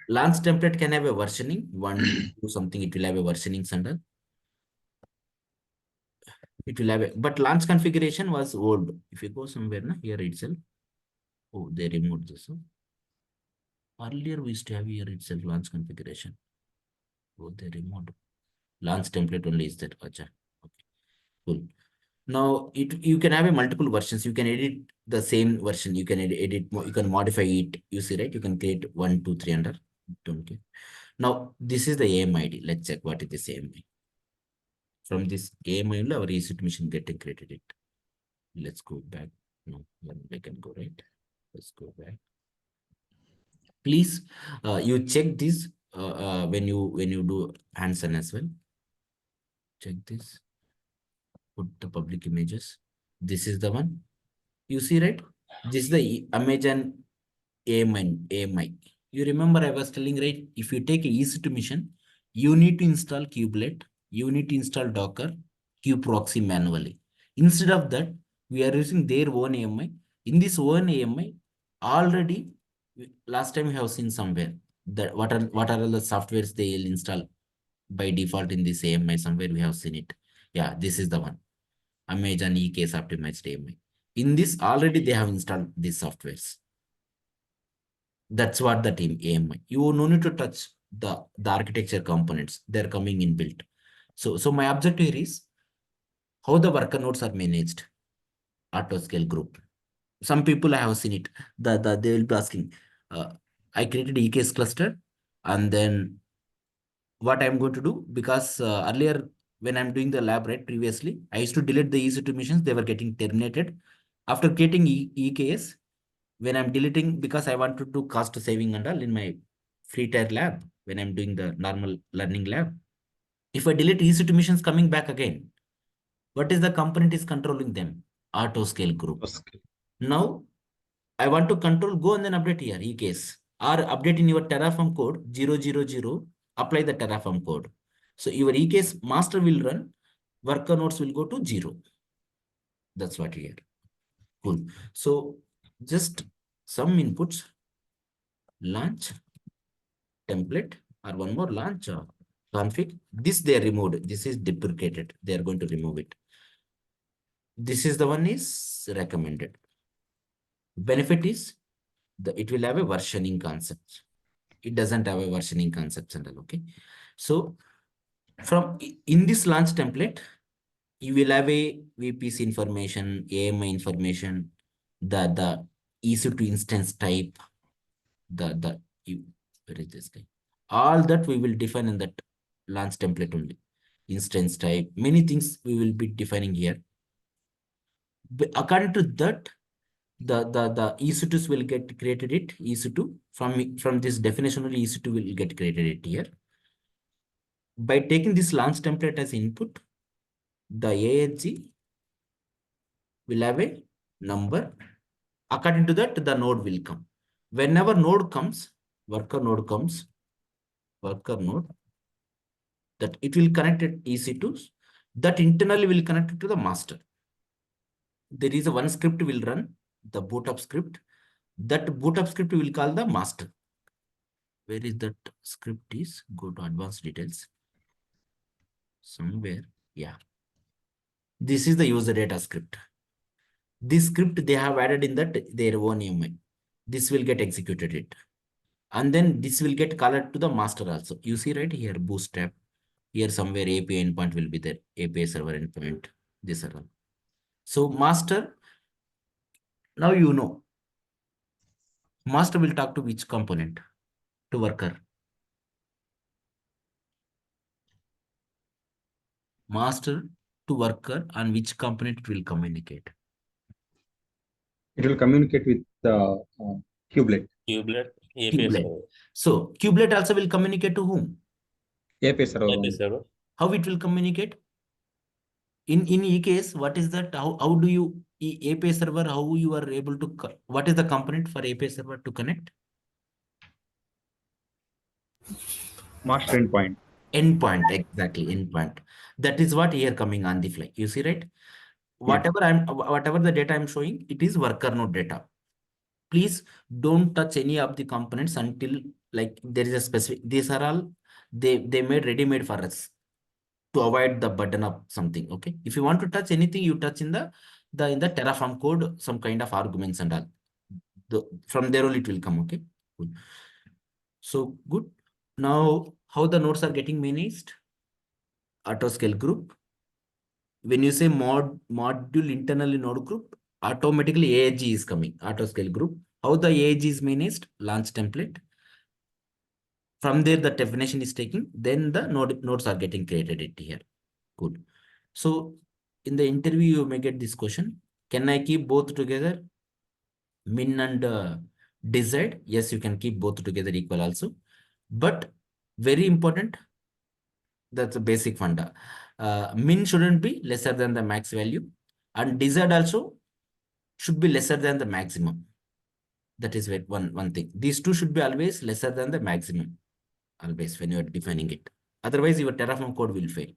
Launch template can have a versioning, 1, 2, something, it will have a versioning under. It will have a, but launch configuration was old. If you go somewhere, here itself. Oh, they removed this. Earlier, we used to have here itself launch configuration. Oh, they removed. Launch template only is that. Acha. Okay, cool. Now, you can have a multiple versions. You can edit the same version. You can edit, you can modify it. You see, right? You can create 1, 2, 3 under. Okay. Now, this is the AMID. Let's check what is this AMI. From this AMI, our EC2 machine getting created it. Let's go back. No, I can go right. Let's go back. Please, you check this when you do hands-on as well. Check this. put the public images. This is the one. You see, right? This is the Amazon AMI. You remember I was telling, right? If you take a EC2 mission, you need to install kubelet, you need to install Docker, kubeproxy manually. Instead of that, we are using their own AMI. In this own AMI, already last time we have seen somewhere that what are all the softwares they will install by default in this AMI. Somewhere we have seen it. Yeah, this is the one. Amazon EKS optimized AMI. In this already they have installed these softwares. That's what the team AMI. You no need to touch the architecture components. They're coming in built. So my objective here is how the worker nodes are managed. Autoscale group. Some people I have seen it. They will be asking, I created EKS cluster, and then what I'm going to do, because earlier when I'm doing the lab, right, previously, I used to delete the EC2 missions, they were getting terminated. After creating EKS, when I'm deleting, because I want to do cost saving and all in my free tier lab, when I'm doing the normal learning lab, if I delete EC2 missions coming back again, what is the component is controlling them? Autoscale group. Okay. Now, I want to control, go and then update here, EKS, or update in your Terraform code 000, apply the Terraform code. So your EKS master will run, worker nodes will go to 0. That's what here. Cool. So just some inputs, launch, template, or one more launch config. This they removed. This is deprecated. They are going to remove it. This is the one is recommended. Benefit is it will have a versioning concept. It doesn't have a versioning concept and all. Okay. So from in this launch template, you will have a VPC information, AMI information, the EC2 instance type, where is this guy? All that we will define in that launch template only. Instance type, many things we will be defining here. But according to that, the EC2s will get created it, EC2, from this definition only EC2 will get created it here. By taking this launch template as input, the AHG will have a number. According to that, the node will come. Whenever node comes, worker node comes, worker node, that it will connect it EC2, that internally will connect it to the master. There is a one script will run, the boot up script. That boot up script will call the master. Where is that script is? Go to advanced details. Somewhere, yeah. This is the user data script. This script they have added in that their own AMI. This will get executed it. And then this will get called to the master also. You see right here, bootstrap. Here somewhere API endpoint will be there. API server endpoint. This are all. So master, now you know. Master will talk to which component? To worker. Master to worker, on which component it will communicate. It will communicate with the kubelet. Kubelet, API Kubelet. server. So kubelet also will communicate to whom? API server. API only. server. How it will communicate? In EKS, what is that? How do you API server? How you are able to? What is the component for API server to connect? Master endpoint. Endpoint, exactly, endpoint. That is what here coming on the fly. You see, right? Whatever the data I'm showing, it is worker node data. Please don't touch any of the components until like there is a specific. These are all they made ready-made for us to avoid the burden of something. Okay. If you want to touch anything, you touch in the Terraform code, some kind of arguments and all. From there only it will come. Okay. Good. So good. Now, how the nodes are getting managed? Autoscale group. When you say module internally node group, automatically AHG is coming. Autoscale group. How the AHG is managed? Launch template. From there, the definition is taking. Then the nodes are getting created it here. Good. So in the interview, you may get this question. Can I keep both together? Min and desired? Yes, you can keep both together equal also. But very important, that's a basic funda. min shouldn't be lesser than the max value, and desired also should be lesser than the maximum. That is one thing. These two should be always lesser than the maximum, always when you are defining it. Otherwise, your Terraform code will fail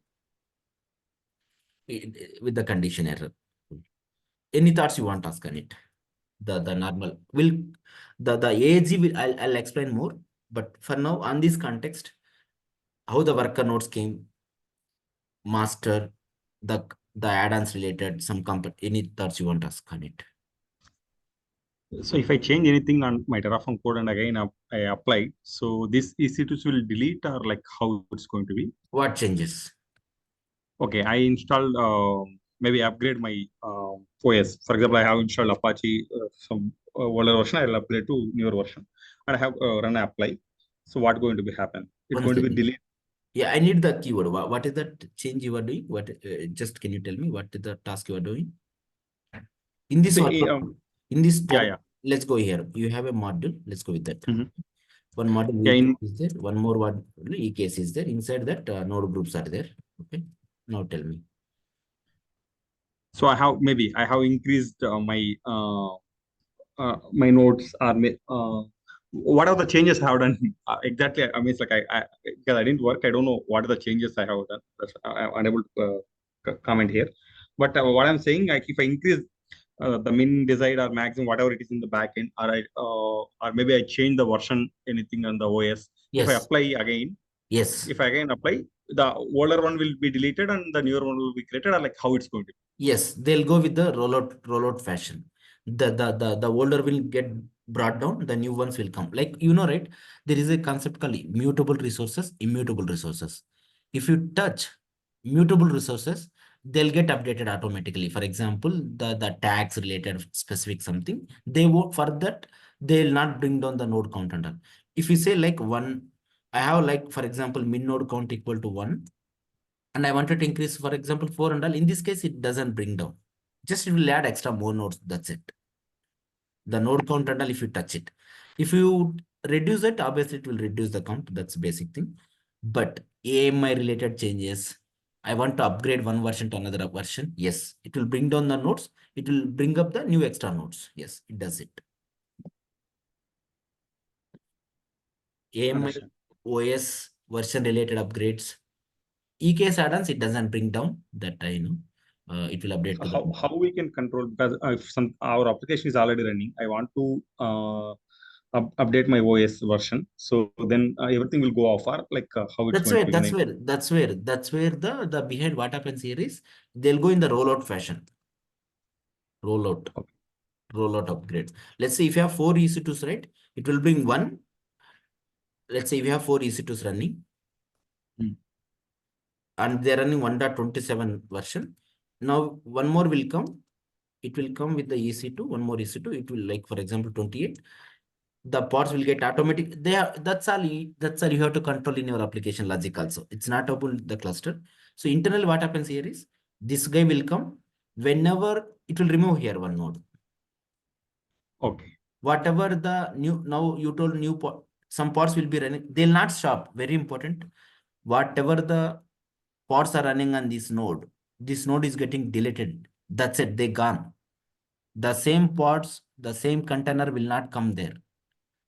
with the condition error. Any thoughts you want to ask on it? The normal will the AG will I'll explain more, but for now on this context, how the worker nodes came, master, the add-ons related, some any thoughts you want to ask on it? So if I change anything on my Terraform code and again I apply, so this EC2s will delete or like how it's going to be? What changes? Okay, I installed maybe upgrade my OS. For example, I have installed Apache some older version. I will upgrade to newer version, and I have run apply. So what going to be happen? It's One going to be second. delete. Yeah, I need the keyword. What is the change you are doing? What just can you tell me what is the task you are doing? In this See, workflow, in this yeah. let's go here. You have a module. Let's go with that. Mhm. One module Yeah, is there. One more one EKS is there. Inside that, node groups are there. Okay. Now tell me. So I have increased my nodes are what are the changes I have done exactly? I mean, it's like I because I didn't work. I don't know what are the changes I have done. That's, I'm unable to comment here. But what I'm saying, like if I increase the min desired or maximum, whatever it is in the backend, or maybe I change the version, anything on the OS. If I Yes. apply again, Yes. if I again apply, the older one will be deleted and the newer one will be created, or like how it's going to be. Yes, they'll go with the rollout fashion. The older will get brought down, the new ones will come. Like right? There is a concept called mutable resources, immutable resources. If you touch mutable resources, they'll get updated automatically. For example, the tags related specific something, they work for that, they'll not bring down the node count and all. If you say like one, I have like for example, min node count equal to 1. And I wanted to increase, for example, 4 and all. In this case, it doesn't bring down. Just it will add extra more nodes. That's it. The node count and all, if you touch it. If you reduce it, obviously it will reduce the count. That's basic thing. But AMI related changes, I want to upgrade one version to another version. Yes, it will bring down the nodes. It will bring up the new extra nodes. Yes, it does it. AMI, Understand. OS version related upgrades. EKS add-ons, it doesn't bring down that I know. It will update to the How we can control, because if our application is already running, I want to update my OS version, so then everything will go off, or like how it's going to be. That's where the behind what happens here is they'll go in the rollout fashion. Rollout upgrades. Let's say if you have 4 EC2s, right? It will bring 1. Let's say if you have 4 EC2s running, and they're running 1.27 version. Now one more will come. It will come with the EC2, one more EC2. It will like, for example, 28. The pods will get automatic. That's all you have to control in your application logic also. It's not about the cluster. So internally what happens here is this guy will come whenever it will remove here one node. Okay. Whatever the new, now you told new pod, some pods will be running. They'll not stop. Very important. Whatever the pods are running on this node is getting deleted. That's it. They gone. The same pods, the same container will not come there.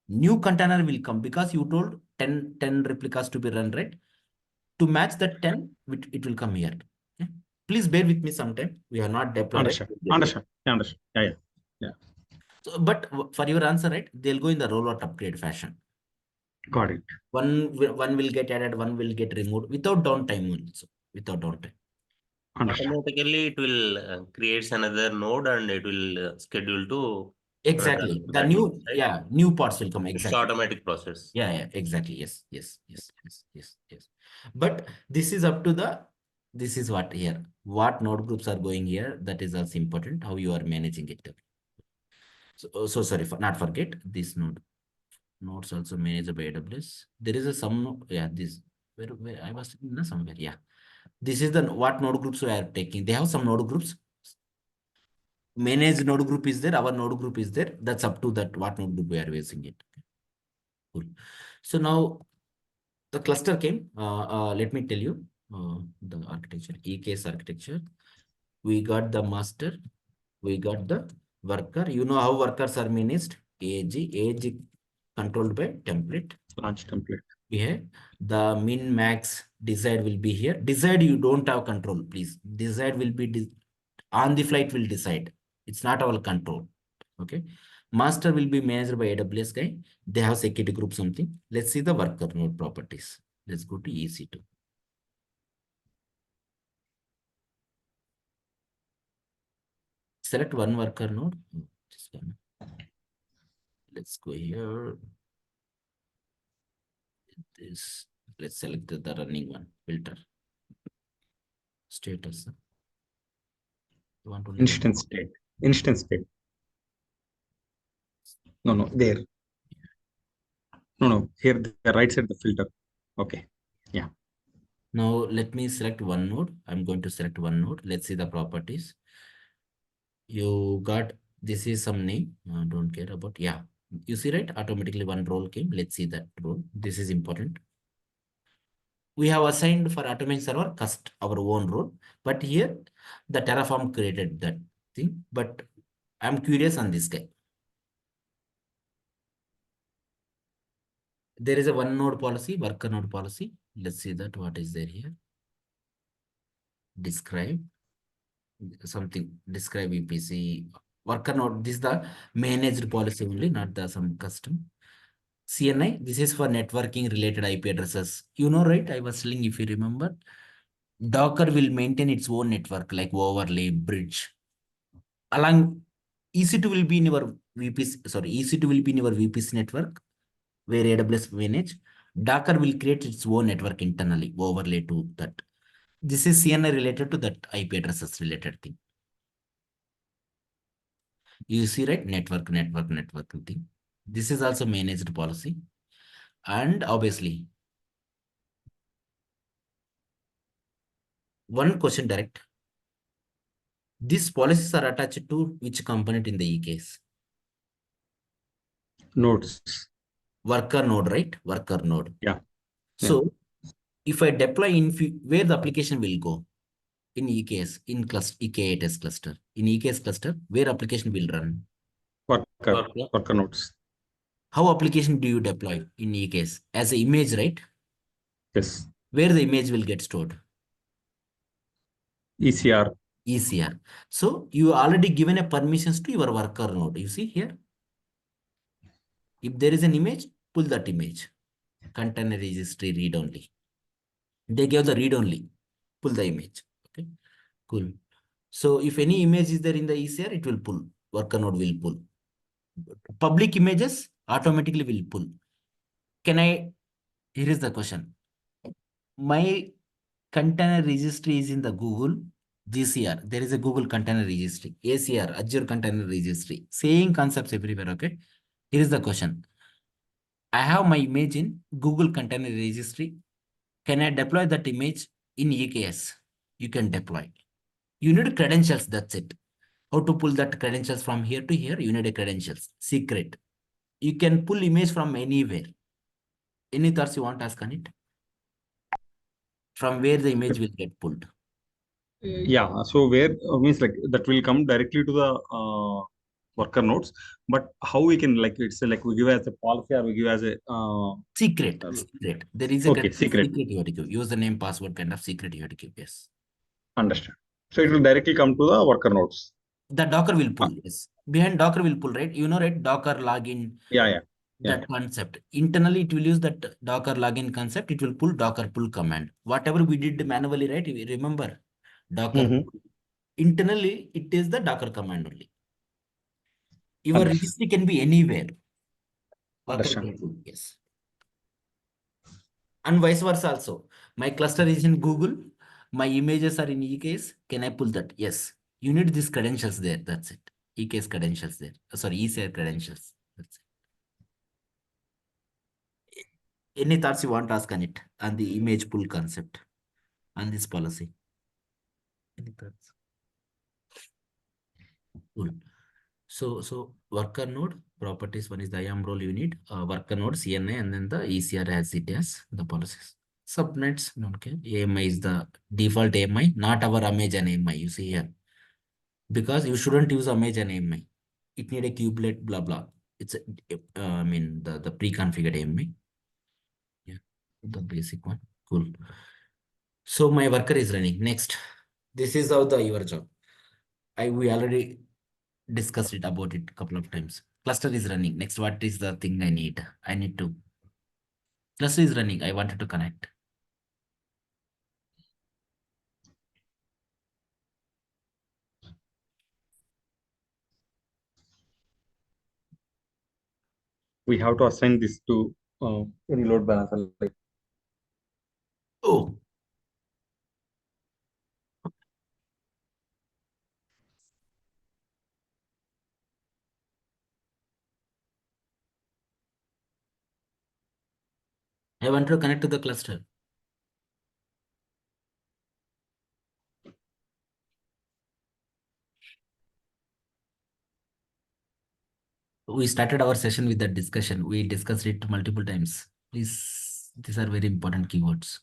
New container will come because you told 10 replicas to be run, right? To match that 10, it will come here. Okay? Please bear with me sometime. We are not deployed. Understand. Right? Understand. Yeah. So, but for your answer, right? They'll go in the rollout upgrade fashion. Got it. One will get added, one will get removed without downtime also. Without downtime. Understand. Automatically, it will creates another node and it will schedule to Exactly. run The that new, node, right? new pods will come. It's Exactly. automatic process. Yeah, exactly. Yes. But this is up to this is what here. What node groups are going here, that is also important, how you are managing it. So sorry, not forget this node. Nodes also managed by AWS. There is this, where I was somewhere. Yeah. This is what node groups we are taking. They have some node groups. Managed node group is there, our node group is there. That's up to that what node group we are using it. Cool. So now the cluster came. Let me tell you. the architecture, EKS architecture. We got the master, we got the worker. You know how workers are managed? Age controlled by template. Launch template. Here, the min max desired will be here. Desired, you don't have control, please. Desired will be on the flight will decide. It's not our control. Okay. Master will be managed by AWS guy. They have security group something. Let's see the worker node properties. Let's go to EC2. Select one worker node. Just one. Let's go here. This. Let's select the running one. Filter. Status. You want to Instance state. Instance state. No, there. No, here the right side the filter. Okay. Yeah. Now let me select one node. I'm going to select one node. Let's see the properties. You got, this is some name. Don't care about. Yeah. You see, right? Automatically one role came. Let's see that role. This is important. We have assigned for automation server our own role, but here the Terraform created that thing. But I'm curious on this guy. There is a one node policy, worker node policy. Let's see that what is there here. Describe something. Describe VPC worker node. This is the managed policy only, not the some custom. CNI, this is for networking related IP addresses. You know, right? I was telling, if you remember, Docker will maintain its own network like overlay, bridge. Along EC2 will be in your VPC, sorry, EC2 will be in your VPC network where AWS manage. Docker will create its own network internally, overlay to that. This is CNI related to that IP addresses related thing. You see, right? Network thing. This is also managed policy. And obviously, one question direct. These policies are attached to which component in the EKS? Nodes. Worker node, right? Worker node. Yeah. So if I deploy in where the application will go in EKS, in cluster, EK8S cluster, in EKS cluster, where application will run? Worker nodes. How application do you deploy in EKS? As an image, right? Yes. Where the image will get stored? ECR. ECR. So you already given a permissions to your worker node. You see here? If there is an image, pull that image. Container registry read only. They gave the read only. Pull the image. Okay. Cool. So if any image is there in the ECR, it will pull. Worker node will pull. Public images automatically will pull. Here is the question. My container registry is in the Google GCR. There is a Google container registry. ACR, Azure container registry. Same concepts everywhere, okay? Here is the question. I have my image in Google container registry. Can I deploy that image in EKS? You can deploy. You need credentials, that's it. How to pull that credentials from here to here? You need a credentials, secret. You can pull image from anywhere. Any thoughts you want to ask on it? From where the image will get pulled? Yeah. So where means like that will come directly to the worker nodes, but how we can like it's like we give as a policy or we give as a secret. There is a secret you have to give. Username, password kind of secret you have to give. Yes. Understand. So it will directly come to the worker nodes. The Docker will pull. Yes. Behind Docker will pull, right? You know, right? Docker login. Yeah. That concept. Internally, it will use that Docker login concept. It will pull Docker pull command. Whatever we did manually, right? We remember Docker. Internally, it is the Docker command only. Your registry can be anywhere. Yes. And vice versa also. My cluster is in Google. My images are in EKS. Can I pull that? Yes. You need these credentials there. That's it. EKS credentials there. Sorry, ECR credentials. That's it. Any thoughts you want to ask on it? On the image pull concept? On this policy? Any thoughts? Cool. So worker node properties, one is the IAM role you need, worker node CNI, and then the ECR as it has the policies. subnets. Okay, AMI is the default AMI, not our Amazon AMI. You see here, because you shouldn't use Amazon AMI. It need a kubelet, blah blah. It's I mean the pre-configured AMI. Yeah, the basic one. Cool. So my worker is running. Next, this is how the your job. We already discussed it about it a couple of times. Cluster is running. Next, what is the thing I need? I need to cluster is running. I wanted to connect. We have to assign this to any load balancer. Like, Oh, I want to connect to the cluster. We started our session with that discussion. We discussed it multiple times. Please, these are very important keywords.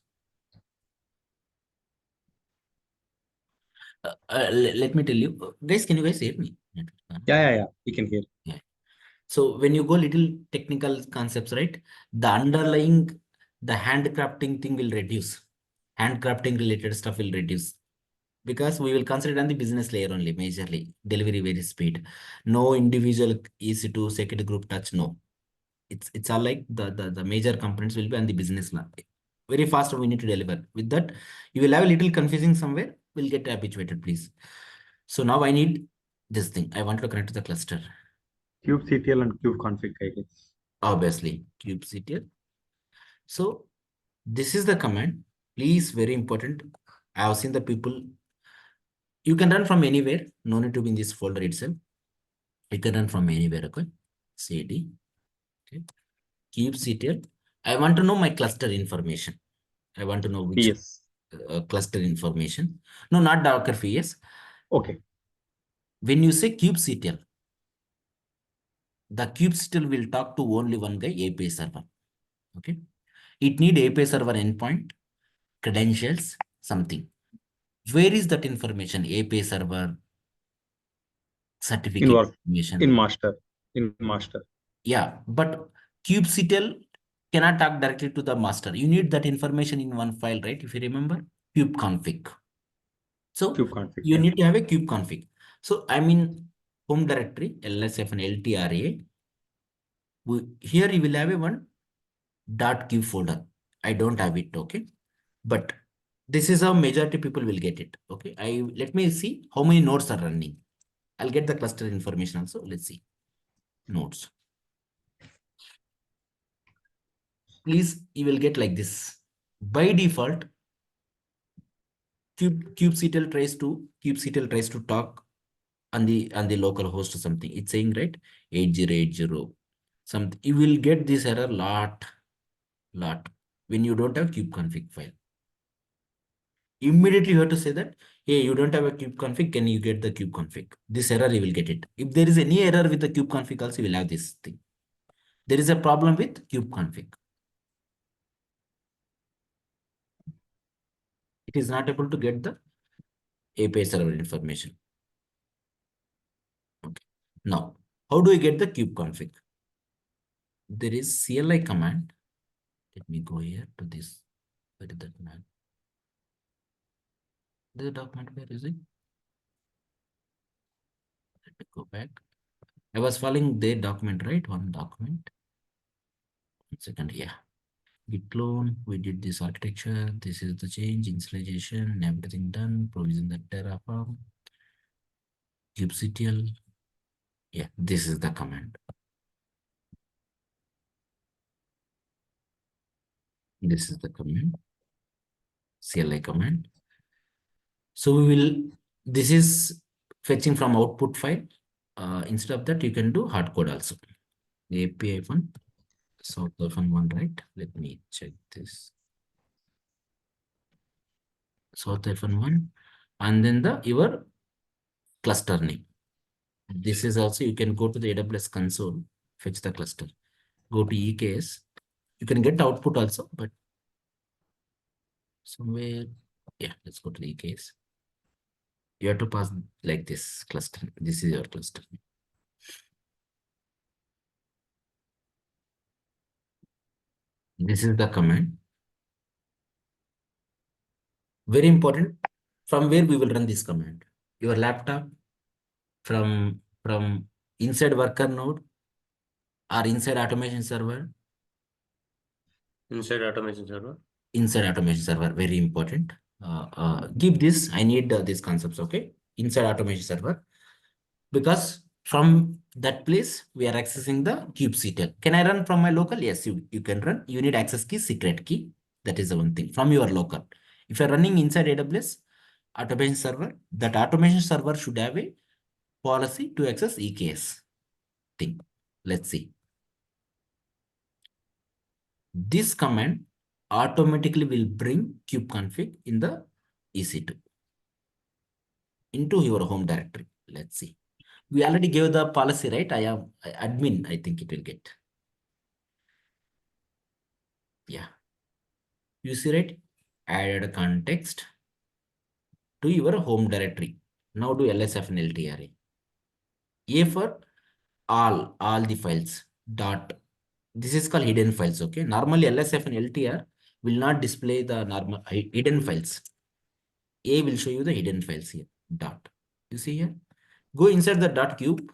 Let me tell you, guys. Can you guys hear me? yeah. We can hear. Yeah. So when you go little technical concepts, right? The underlying, the handcrafting thing will reduce. Handcrafting related stuff will reduce. Because we will consider on the business layer only, majorly. Delivery very speed. No individual EC2 security group touch, no. It's all like the major components will be on the business layer. Very fast we need to deliver. With that, you will have a little confusing somewhere. We'll get habituated, please. So now I need this thing. I want to connect to the cluster. kubectl and kubeconfig, I guess. Obviously, kubectl. So this is the command. Please, very important. I have seen the people. You can run from anywhere. No need to be in this folder itself. You can run from anywhere. Okay. CD. Okay. kubectl. I want to know my cluster information. I want to know which Yes. cluster information. No, not Docker VS. Okay. When you say kubectl, the kubectl will talk to only one guy, API server. Okay. It need API server endpoint, credentials, something. Where is that information? API server, certificate information. In master. Yeah, but kubectl cannot talk directly to the master. You need that information in one file, right? If you remember, kubeconfig. So Kubeconfig, you yeah. need to have a kubeconfig. So I'm in home directory, LSF and LTRA. Here you will have a one .kube folder. I don't have it, okay? But this is how majority people will get it, okay? Let me see how many nodes are running. I'll get the cluster information also. Let's see. Nodes. Please, you will get like this. By default, kubectl tries to talk on the local host or something. It's saying, right, 8080 something. You will get this error lot when you don't have kubeconfig file. Immediately you have to say that, hey, you don't have a kubeconfig, can you get the kubeconfig? This error you will get it. If there is any error with the kubeconfig also, you will have this thing. There is a problem with kubeconfig. It is not able to get the API server information. Okay. Now, how do I get the kubeconfig? There is CLI command. Let me go here to this. Where is that man? The document, where is it? Let me go back. I was following their document, right? One document. 1 second, yeah. Git clone, we did this architecture. This is the change, installation, everything done. Provision the Terraform. kubectl. Yeah, this is the command. This is the command. CLI command. So we will, this is fetching from output file. Instead of that, you can do hard code also. API one, South-1, right? Let me check this. South-1, and then your cluster name. This is also, you can go to the AWS console, fetch the cluster. Go to EKS. You can get output also, but somewhere. Yeah, let's go to the case. You have to pass like this cluster. This is your cluster. This is the command. Very important. From where we will run this command? Your laptop, from inside worker node or inside automation server? Inside automation server. Inside automation server, very important. Keep this. I need these concepts. Okay, inside automation server, because from that place we are accessing the kubectl. Can I run from my local? Yes, you can run. You need access key, secret key. That is the one thing from your local. If you are running inside AWS automation server, that automation server should have a policy to access EKS thing. Let's see. This command automatically will bring kubeconfig in the EC2 into your home directory. Let's see. We already gave the policy, right? I am admin. I think it will get. Yeah. You see, right? Added context to your home directory. Now do LSF and LTRA. A for all the files. Dot. This is called hidden files. Okay. Normally LSF and LTR will not display the normal hidden files. A will show you the hidden files here. Dot. You see here? Go inside the dot cube.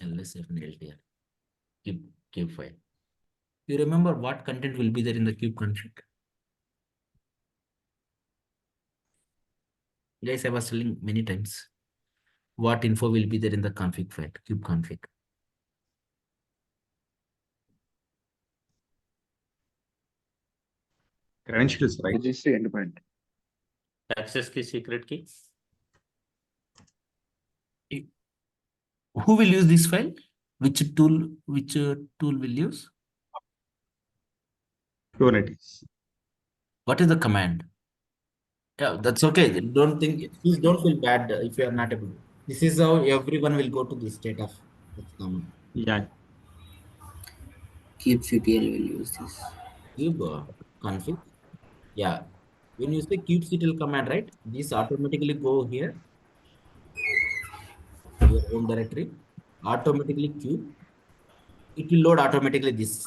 LSF and LTR. Cube file. You remember what content will be there in the kube config? Guys, I was telling many times. What info will be there in the config file, kube config? Credentials, right? Registry endpoint. Access key, secret key. Who will use this file? Which tool will use? Kubernetes. What is the command? Yeah, that's okay. Please don't feel bad if you are not able. This is how everyone will go to this state of command. Yeah. kubectl will use this. Kube config. Yeah. When you say kubectl command, right? This automatically go here. Your home directory. Automatically cube. It will load automatically this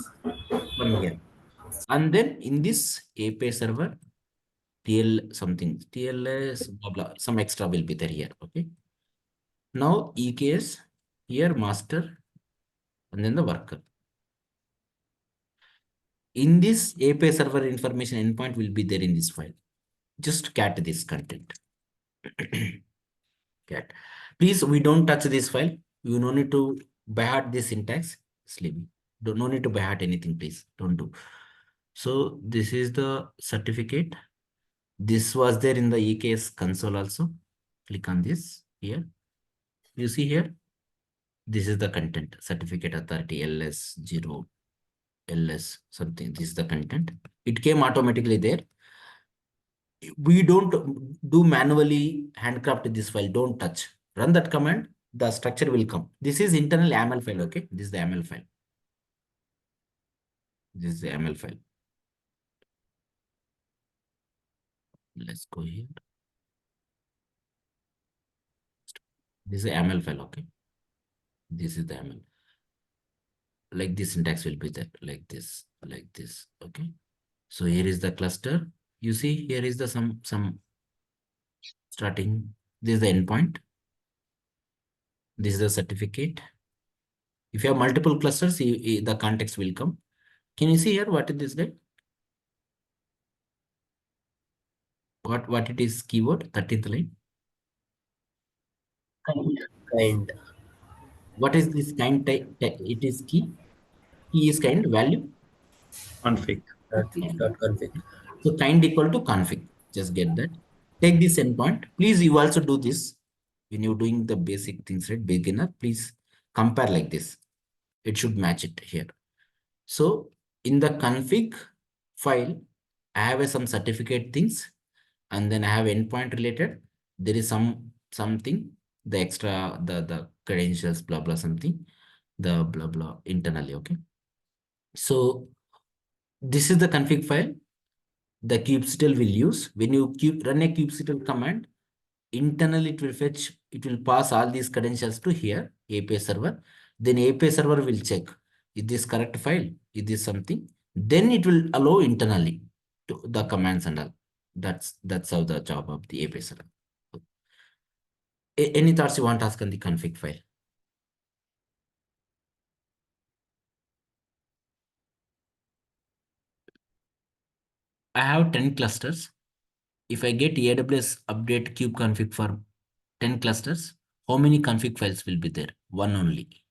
from here. And then in this API server, TL something, TLS, blah, blah, some extra will be there here. Okay. Now EKS, here master, and then the worker. In this API server information endpoint will be there in this file. Just cat this content. Cat. Please, we don't touch this file. You no need to byheart this syntax. Sleepy. No need to byheart anything, please. Don't do. So this is the certificate. This was there in the EKS console also. Click on this here. You see here. This is the content. Certificate authority LS0, LS something. This is the content. It came automatically there. We don't do manually handcraft this file. Don't touch. Run that command. The structure will come. This is internal YAML file. Okay. This is the YAML file. This is the YAML file. Let's go here. This is the YAML file. Okay. This is the YAML. Like this syntax will be there. Like this. Okay. So here is the cluster. You see, here is the some starting. This is the endpoint. This is the certificate. If you have multiple clusters, the context will come. Can you see here what is this guy? What it is keyword? 13th line. Kind. What is this kind type? It is key. Key is kind value. Config. Dot config. So kind equal to config. Just get that. Take this endpoint. Please, you also do this when you're doing the basic things, right? Beginner, please compare like this. It should match it here. So in the config file, I have some certificate things, and then I have endpoint related. There is something, the extra, the credentials, blah, blah, something, the blah, blah internally. Okay. So this is the config file. the kubectl will use. When you run a kubectl command, internally it will fetch, it will pass all these credentials to here, API server. Then API server will check, is this correct file? Is this something? Then it will allow internally to the commands and all. That's how the job of the API server. Any thoughts you want to ask on the config file? I have 10 clusters. If I get AWS update kubeconfig for 10 clusters, how many config files will be there? One only.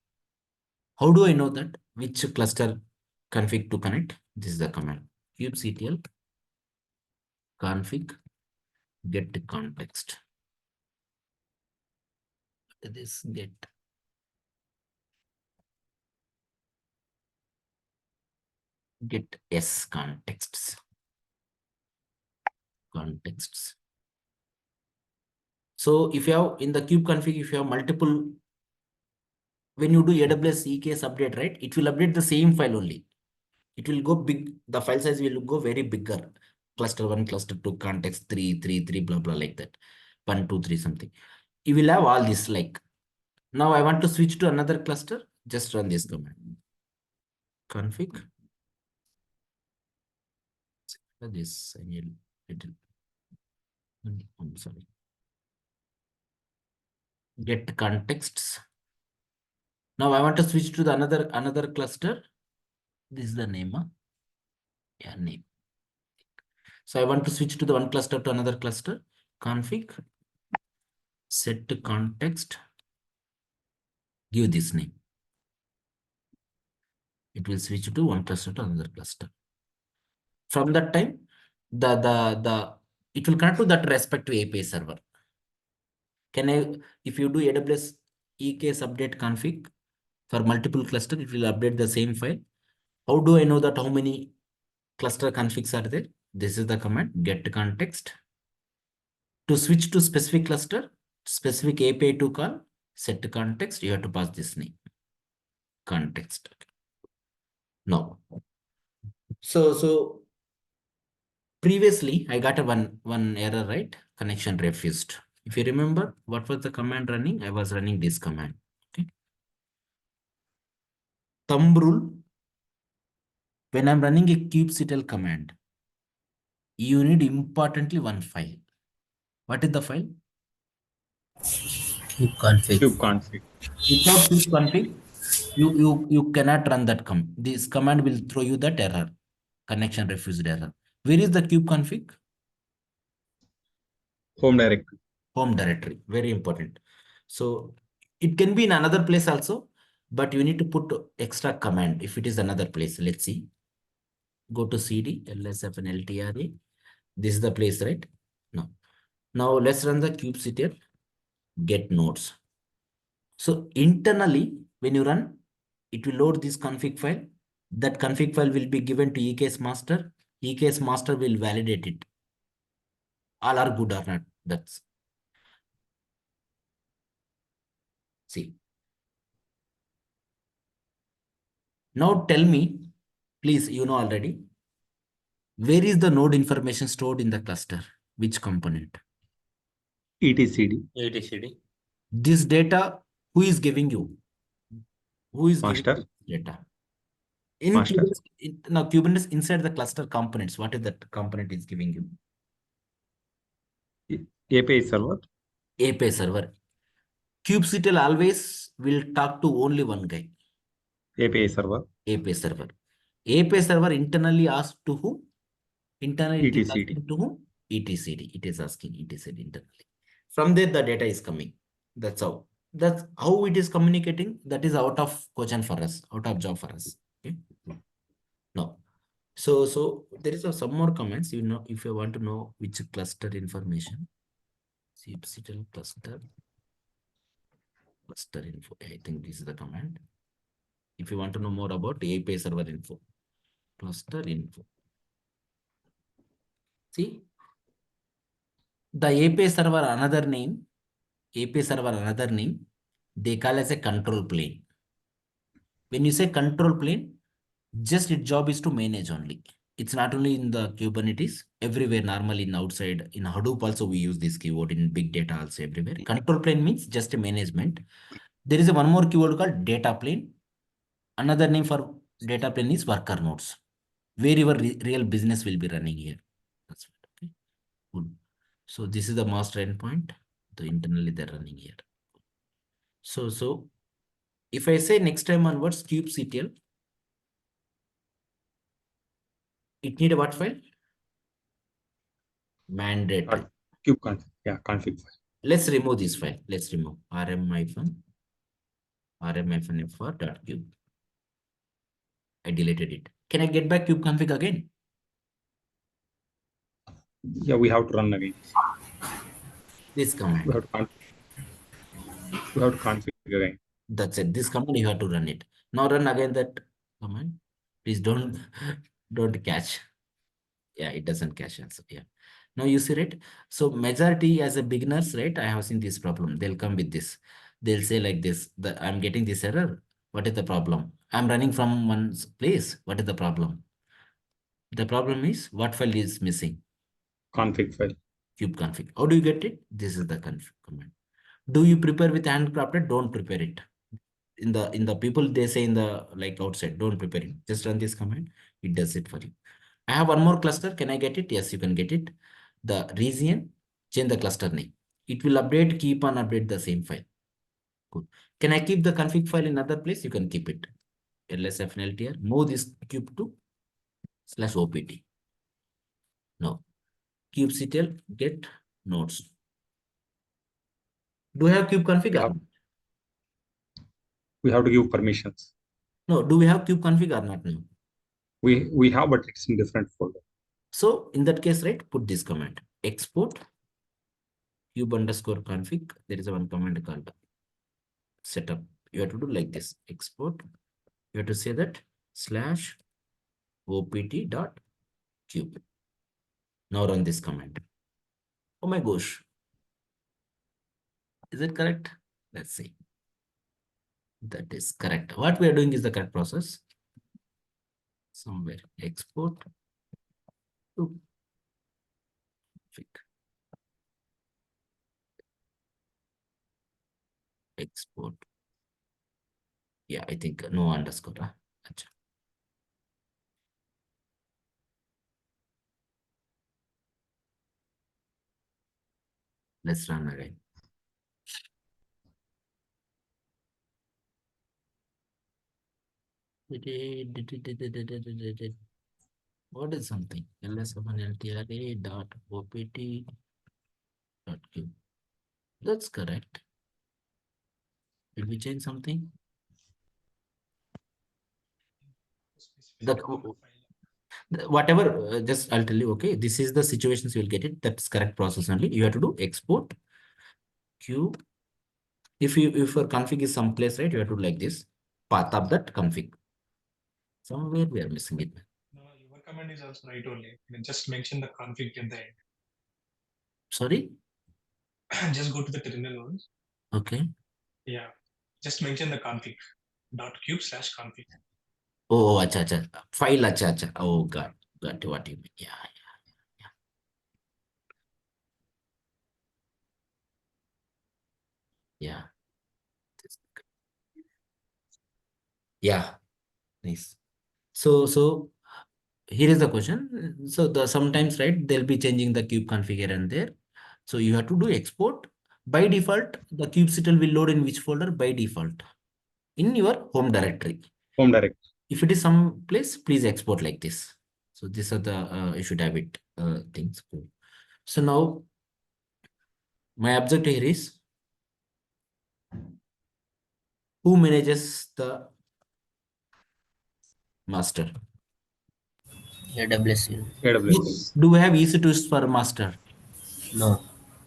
How do I know that? Which cluster config to connect? This is the command. kubectl config get context. This get S contexts. So if you have in the kubeconfig, if you have multiple, when you do AWS EKS update, right, it will update the same file only. It will go big, the file size will go very bigger. Cluster 1, cluster 2, context 3, 3, 3, blah, blah, like that. 1, 2, 3, something. You will have all this like. Now I want to switch to another cluster. Just run this command. Config. This I need little. I'm sorry. Get contexts. Now I want to switch to the another cluster. This is the name. Yeah, name. So I want to switch to the one cluster to another cluster. Config. Set to context. Give this name. It will switch to one cluster to another cluster. From that time, it will connect to that respective API server. If you do AWS EKS update config for multiple cluster, it will update the same file. How do I know that how many cluster configs are there? This is the command get context. To switch to specific cluster, specific API to call, set context, you have to pass this name. Context. No. So previously I got a one error, right? Connection refused. If you remember, what was the command running? I was running this command. Okay. Thumb rule. When I'm running a kubectl command, you need importantly one file. What is the file? Kubeconfig. Kubeconfig. Without kubeconfig, you cannot run that command. This command will throw you that error. Connection refused error. Where is the kubeconfig? Home directory. Home directory. Very important. So it can be in another place also, but you need to put extra command if it is another place. Let's see. Go to cd lsfnltra. This is the place, right? No. Now let's run the kubectl get nodes. So internally, when you run, it will load this config file. That config file will be given to EKS master. EKS master will validate it. All are good or not. That's. See. Now tell me, please, you know already, where is the node information stored in the cluster? Which component? etcd. ATCD. This data, who is giving you? Who is Master. giving you data? In Master. Kubernetes, now Kubernetes inside the cluster components, what is that component is giving you? API server. API server. kubectl always will talk to only one guy. API server. API server. API server internally asks to who? Internally it is etcd. asking to who? etcd. It is asking etcd internally. From there the data is coming. That's how. That's how it is communicating. That is out of question for us, out of job for us. Okay. No. So there is some more comments. You know, if you want to know which cluster information, kubectl cluster info. I think this is the command. If you want to know more about API server info, cluster info. See, the API server another name, they call as a control plane. When you say control plane, just its job is to manage only. It's not only in the Kubernetes, everywhere normally in outside, in Hadoop also we use this keyword, in big data also everywhere. Control plane means just a management. There is a one more keyword called data plane. Another name for data plane is worker nodes, where your real business will be running here. That's what, okay. Good. So this is the master endpoint. So internally they're running here. So if I say next time onwards kubectl, it need a what file? Mandatory. Kubeconfig. Yeah, config file. Let's remove this file. Let's remove rm-fr.kube. I deleted it. Can I get back kubeconfig again? Yeah, we have to run again. This command. We have to configure again. That's it. This command you have to run it. Now run again that command. Please don't catch. Yeah, it doesn't catch also. Yeah. Now you see, right? So majority as a beginners, right? I have seen this problem. They'll come with this. They'll say like this, I'm getting this error. What is the problem? I'm running from one place. What is the problem? The problem is what file is missing? Config file. Kubeconfig. How do you get it? This is the config command. Do you prepare with handcrafted? Don't prepare it. In the people, they say in the like outside, don't prepare it. Just run this command. It does it for you. I have one more cluster. Can I get it? Yes, you can get it. The region, change the cluster name. It will update, keep on update the same file. Good. Can I keep the config file in another place? You can keep it. lsfnltr, move this kube to /opt. No. kubectl get nodes. Do we have kubeconfig? Yeah. We have to give permissions. No, do we have kubeconfig or not now? We have, but it's in different folder. So in that case, right, put this command, export kube_config. There is a one command called setup. You have to do like this, export. You have to say that /opt.kube. Now run this command. Oh my gosh. Is it correct? Let's see. That is correct. What we are doing is the correct process. Somewhere export to config. Export. Yeah, I think no underscore. Achha. Let's run again. What is something? ls1ltra.opt.q. That's correct. Did we change something? Whatever, just I'll tell you, okay, this is the situations you will get it. That's correct process only. You have to do export q. If your config is someplace, right, you have to do like this, path of that config. Somewhere we are missing it. No, your command is also right only. Just mention the config at the end. Sorry? Just go to the terminal once. Okay. Yeah. Just mention the config. .kube/config. Oh, acha. File, acha. Oh, got what you mean. Yeah. Yeah. Yeah. Nice. So here is the question. So sometimes, right, they'll be changing the kube configure and there. So you have to do export. By default, the kubectl will load in which folder? By default, in your home directory. Home directory. If it is some place, please export like this. So these are the you should have it things. So now my objective here is who manages the master? AWS. Do we have EC2 for master? No.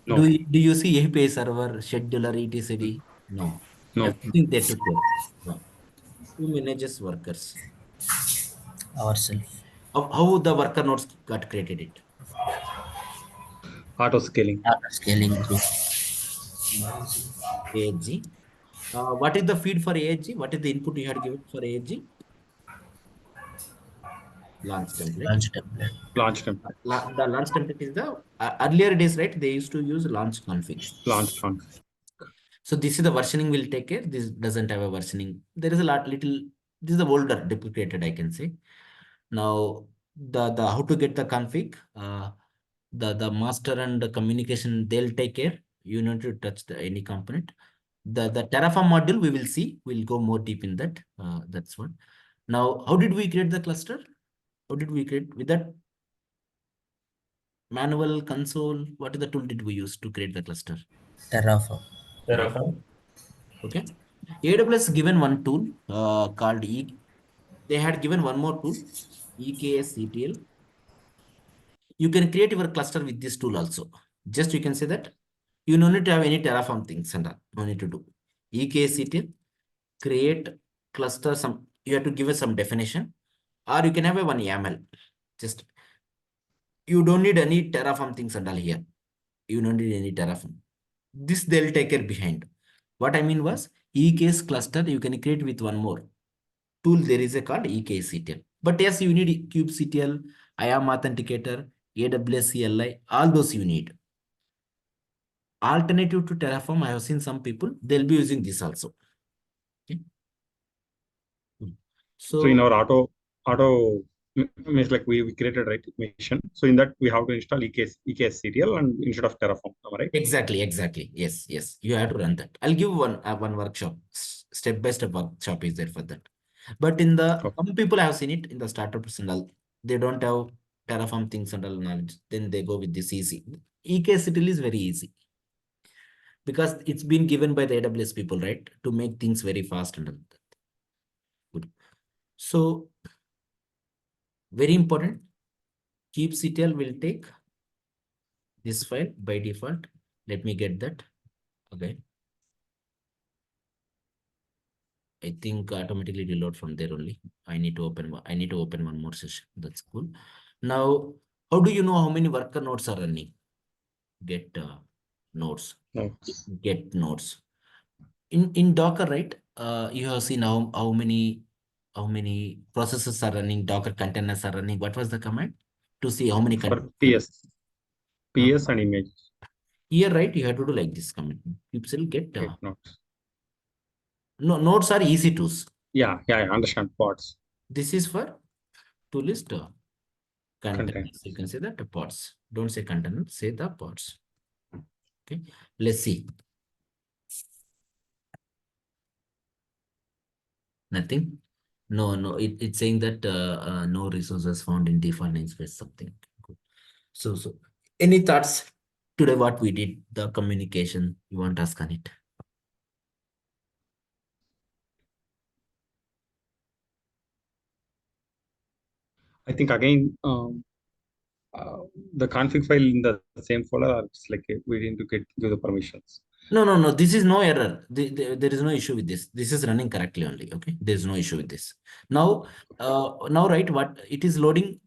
No. Do you see API server, scheduler, etc.? No. No. Everything they took care. No. Who manages workers? Ourselves. How the worker nodes got created it? Auto scaling. Scaling through. AHG. What is the feed for AHG? What is the input you had given for AHG? Launch template. Launch template. Launch template. The launch template is the earlier days, right? They used to use launch config. Launch config. So this is the versioning will take care. This doesn't have a versioning. There is a little. This is the older deprecated, I can say. Now the how to get the config. The master and the communication, they'll take care. You need to touch any component. The Terraform module we will see. We'll go more deep in that. That's one. Now, how did we create the cluster? How did we create with that manual console? What is the tool did we use to create the cluster? Terraform. Terraform. Okay. AWS given one tool called E. They had given one more tool, EKS CTL. You can create your cluster with this tool also. Just you can say that you no need to have any Terraform things and all. No need to do. EKS CTL, create cluster, some you have to give it some definition, or you can have a one YAML. Just you don't need any Terraform things and all here. You don't need any Terraform. This they'll take care behind. What I mean was EKS cluster you can create with one more tool. There is a called EKS CTL. But yes, you need kubectl, IAM Authenticator, AWS CLI, all those you need. Alternative to Terraform, I have seen some people, they'll be using this also. Okay. So in our auto means like we created right mission. So in that we have to install EKS CTL and instead of Terraform, right? Exactly. Yes. You have to run that. I'll give one workshop. Step-by-step workshop is there for that. But in the some people have seen it in the startups and all, they don't have Terraform things and all knowledge. Then they go with this easy. EKS CTL is very easy because it's been given by the AWS people, right? To make things very fast and all that. Good. So very important. kubectl will take this file by default. Let me get that. Okay. I think automatically reload from there only. I need to open one more session. That's cool. Now, how do you know how many worker nodes are running? Get nodes. Get nodes. In Docker, right? You have seen how many processes are running, Docker containers are running. What was the command? To see how many for PS and image. Here, right? You have to do like this command. Kubectl get nodes. No, nodes are EC2s. Yeah, I understand pods. This is for to list containers. Containers. You can say that the pods. Don't say container, say the pods. Okay, let's see. Nothing. No. It's saying that no resources found in default namespace. Something. Good. So any thoughts today? What we did, the communication. You want to ask on it? I think again, the config file in the same folder, it's like we need to give the permissions. No. This is no error. There is no issue with this. This is running correctly only. Okay. There is no issue with this. Now, right, what it is loading,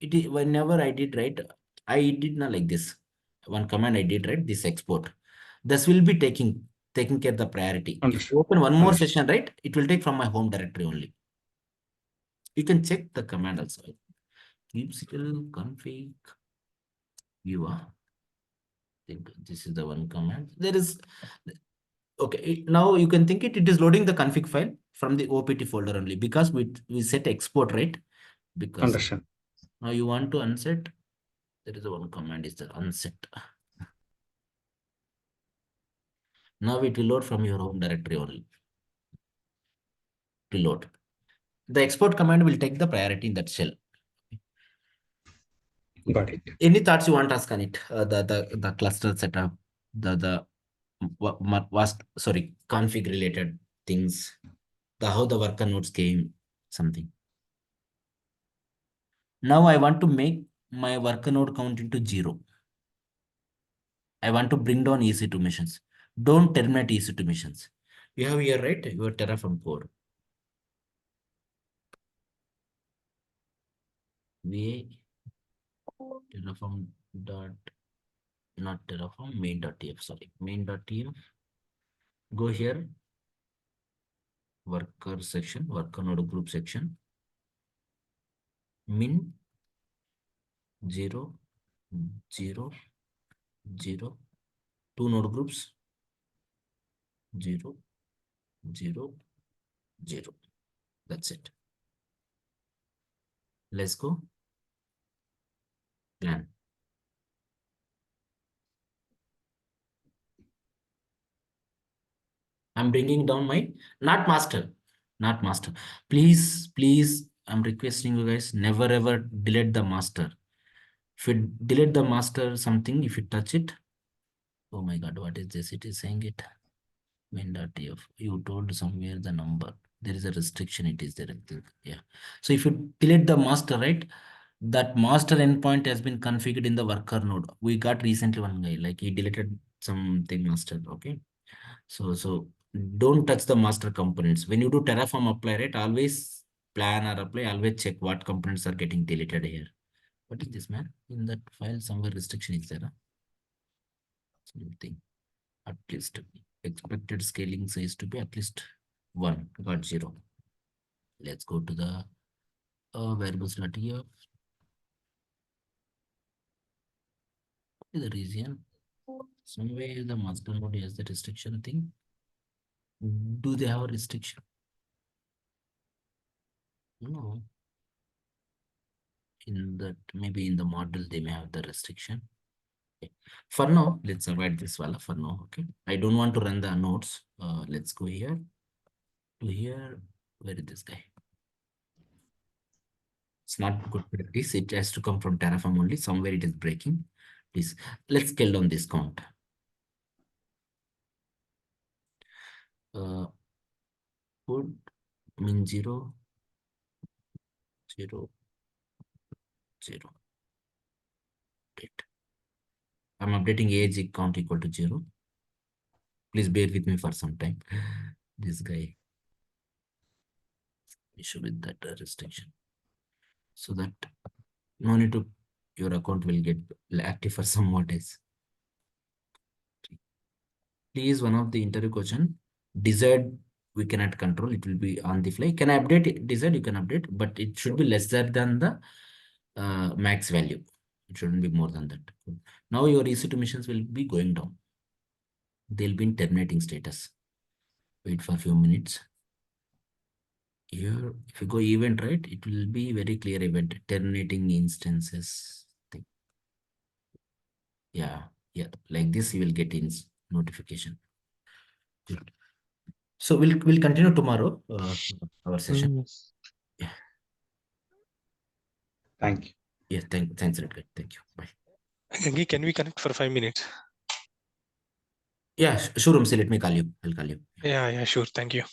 it is whenever I did right, I did not like this. One command I did right, this export. This will be taking care of the priority. If you open one more session, right, it will take from my home directory only. You can check the command also. kubectl config viewer. Think this is the one command. There is okay. Now you can think it is loading the config file from the OPT folder only because we set export, right? Because understand. Now you want to unset. There is one command is the unset. Now it will load from your home directory only. Reload. The export command will take the priority in that shell. Got it. Any thoughts you want to ask on it? The cluster setup, the config related things, how the worker nodes came, something. Now I want to make my worker node count into 0. I want to bring down EC2 missions. Don't terminate EC2 missions. You have here, right? Your Terraform code. VA Terraform dot not Terraform main.tf. Sorry, main.tf. Go here. Worker section, worker node group section. min 0, 0, 0, 2 node groups 0, 0, 0. That's it. Let's go. Plan. I'm bringing down my not master. Please, I'm requesting you guys, never ever delete the master. If you delete the master something, if you touch it, oh my god, what is this? It is saying it. Main.tf. You told somewhere the number. There is a restriction, it is there, I think. Yeah. So if you delete the master, right? That master endpoint has been configured in the worker node. We got recently one guy, like he deleted something master. Okay. So don't touch the master components. When you do Terraform apply, right? Always plan or apply, always check what components are getting deleted here. What is this, man? In that file, somewhere restriction is there. Huh? Something. At least expected scaling size to be at least 1, got 0. Let's go to the variables.tf. The region. Somewhere the master node has the restriction thing. Do they have a restriction? No. In that, maybe in the model they may have the restriction. Okay. For now, let's avoid this wala for now. Okay. I don't want to run the nodes. Let's go here to here. Where is this guy? It's not good practice. It has to come from Terraform only. Somewhere it is breaking. Please, let's scale down this count. Put min 0, 0, 0. Update. I'm updating age count equal to 0. Please bear with me for some time. This guy issue with that restriction. So that no need to, your account will get active for some more days. Please, one of the interview question, desired we cannot control, it will be on the fly. Can I update it? Desired you can update, but it should be lesser than the max value. It shouldn't be more than that. Now your EC2 missions will be going down. They'll be in terminating status. Wait for a few minutes. Here, if you go event, right, it will be very clear event, terminating instances thing. Yeah, like this you will get in notification. Good. So we'll continue tomorrow our session. Yeah. Thank you. Yeah, thanks, Redguy. Thank you. Bye. Gangi, can we connect for 5 minutes? Yeah, sure, Ramsey, let me call you. I'll call you. Yeah, sure. Thank you.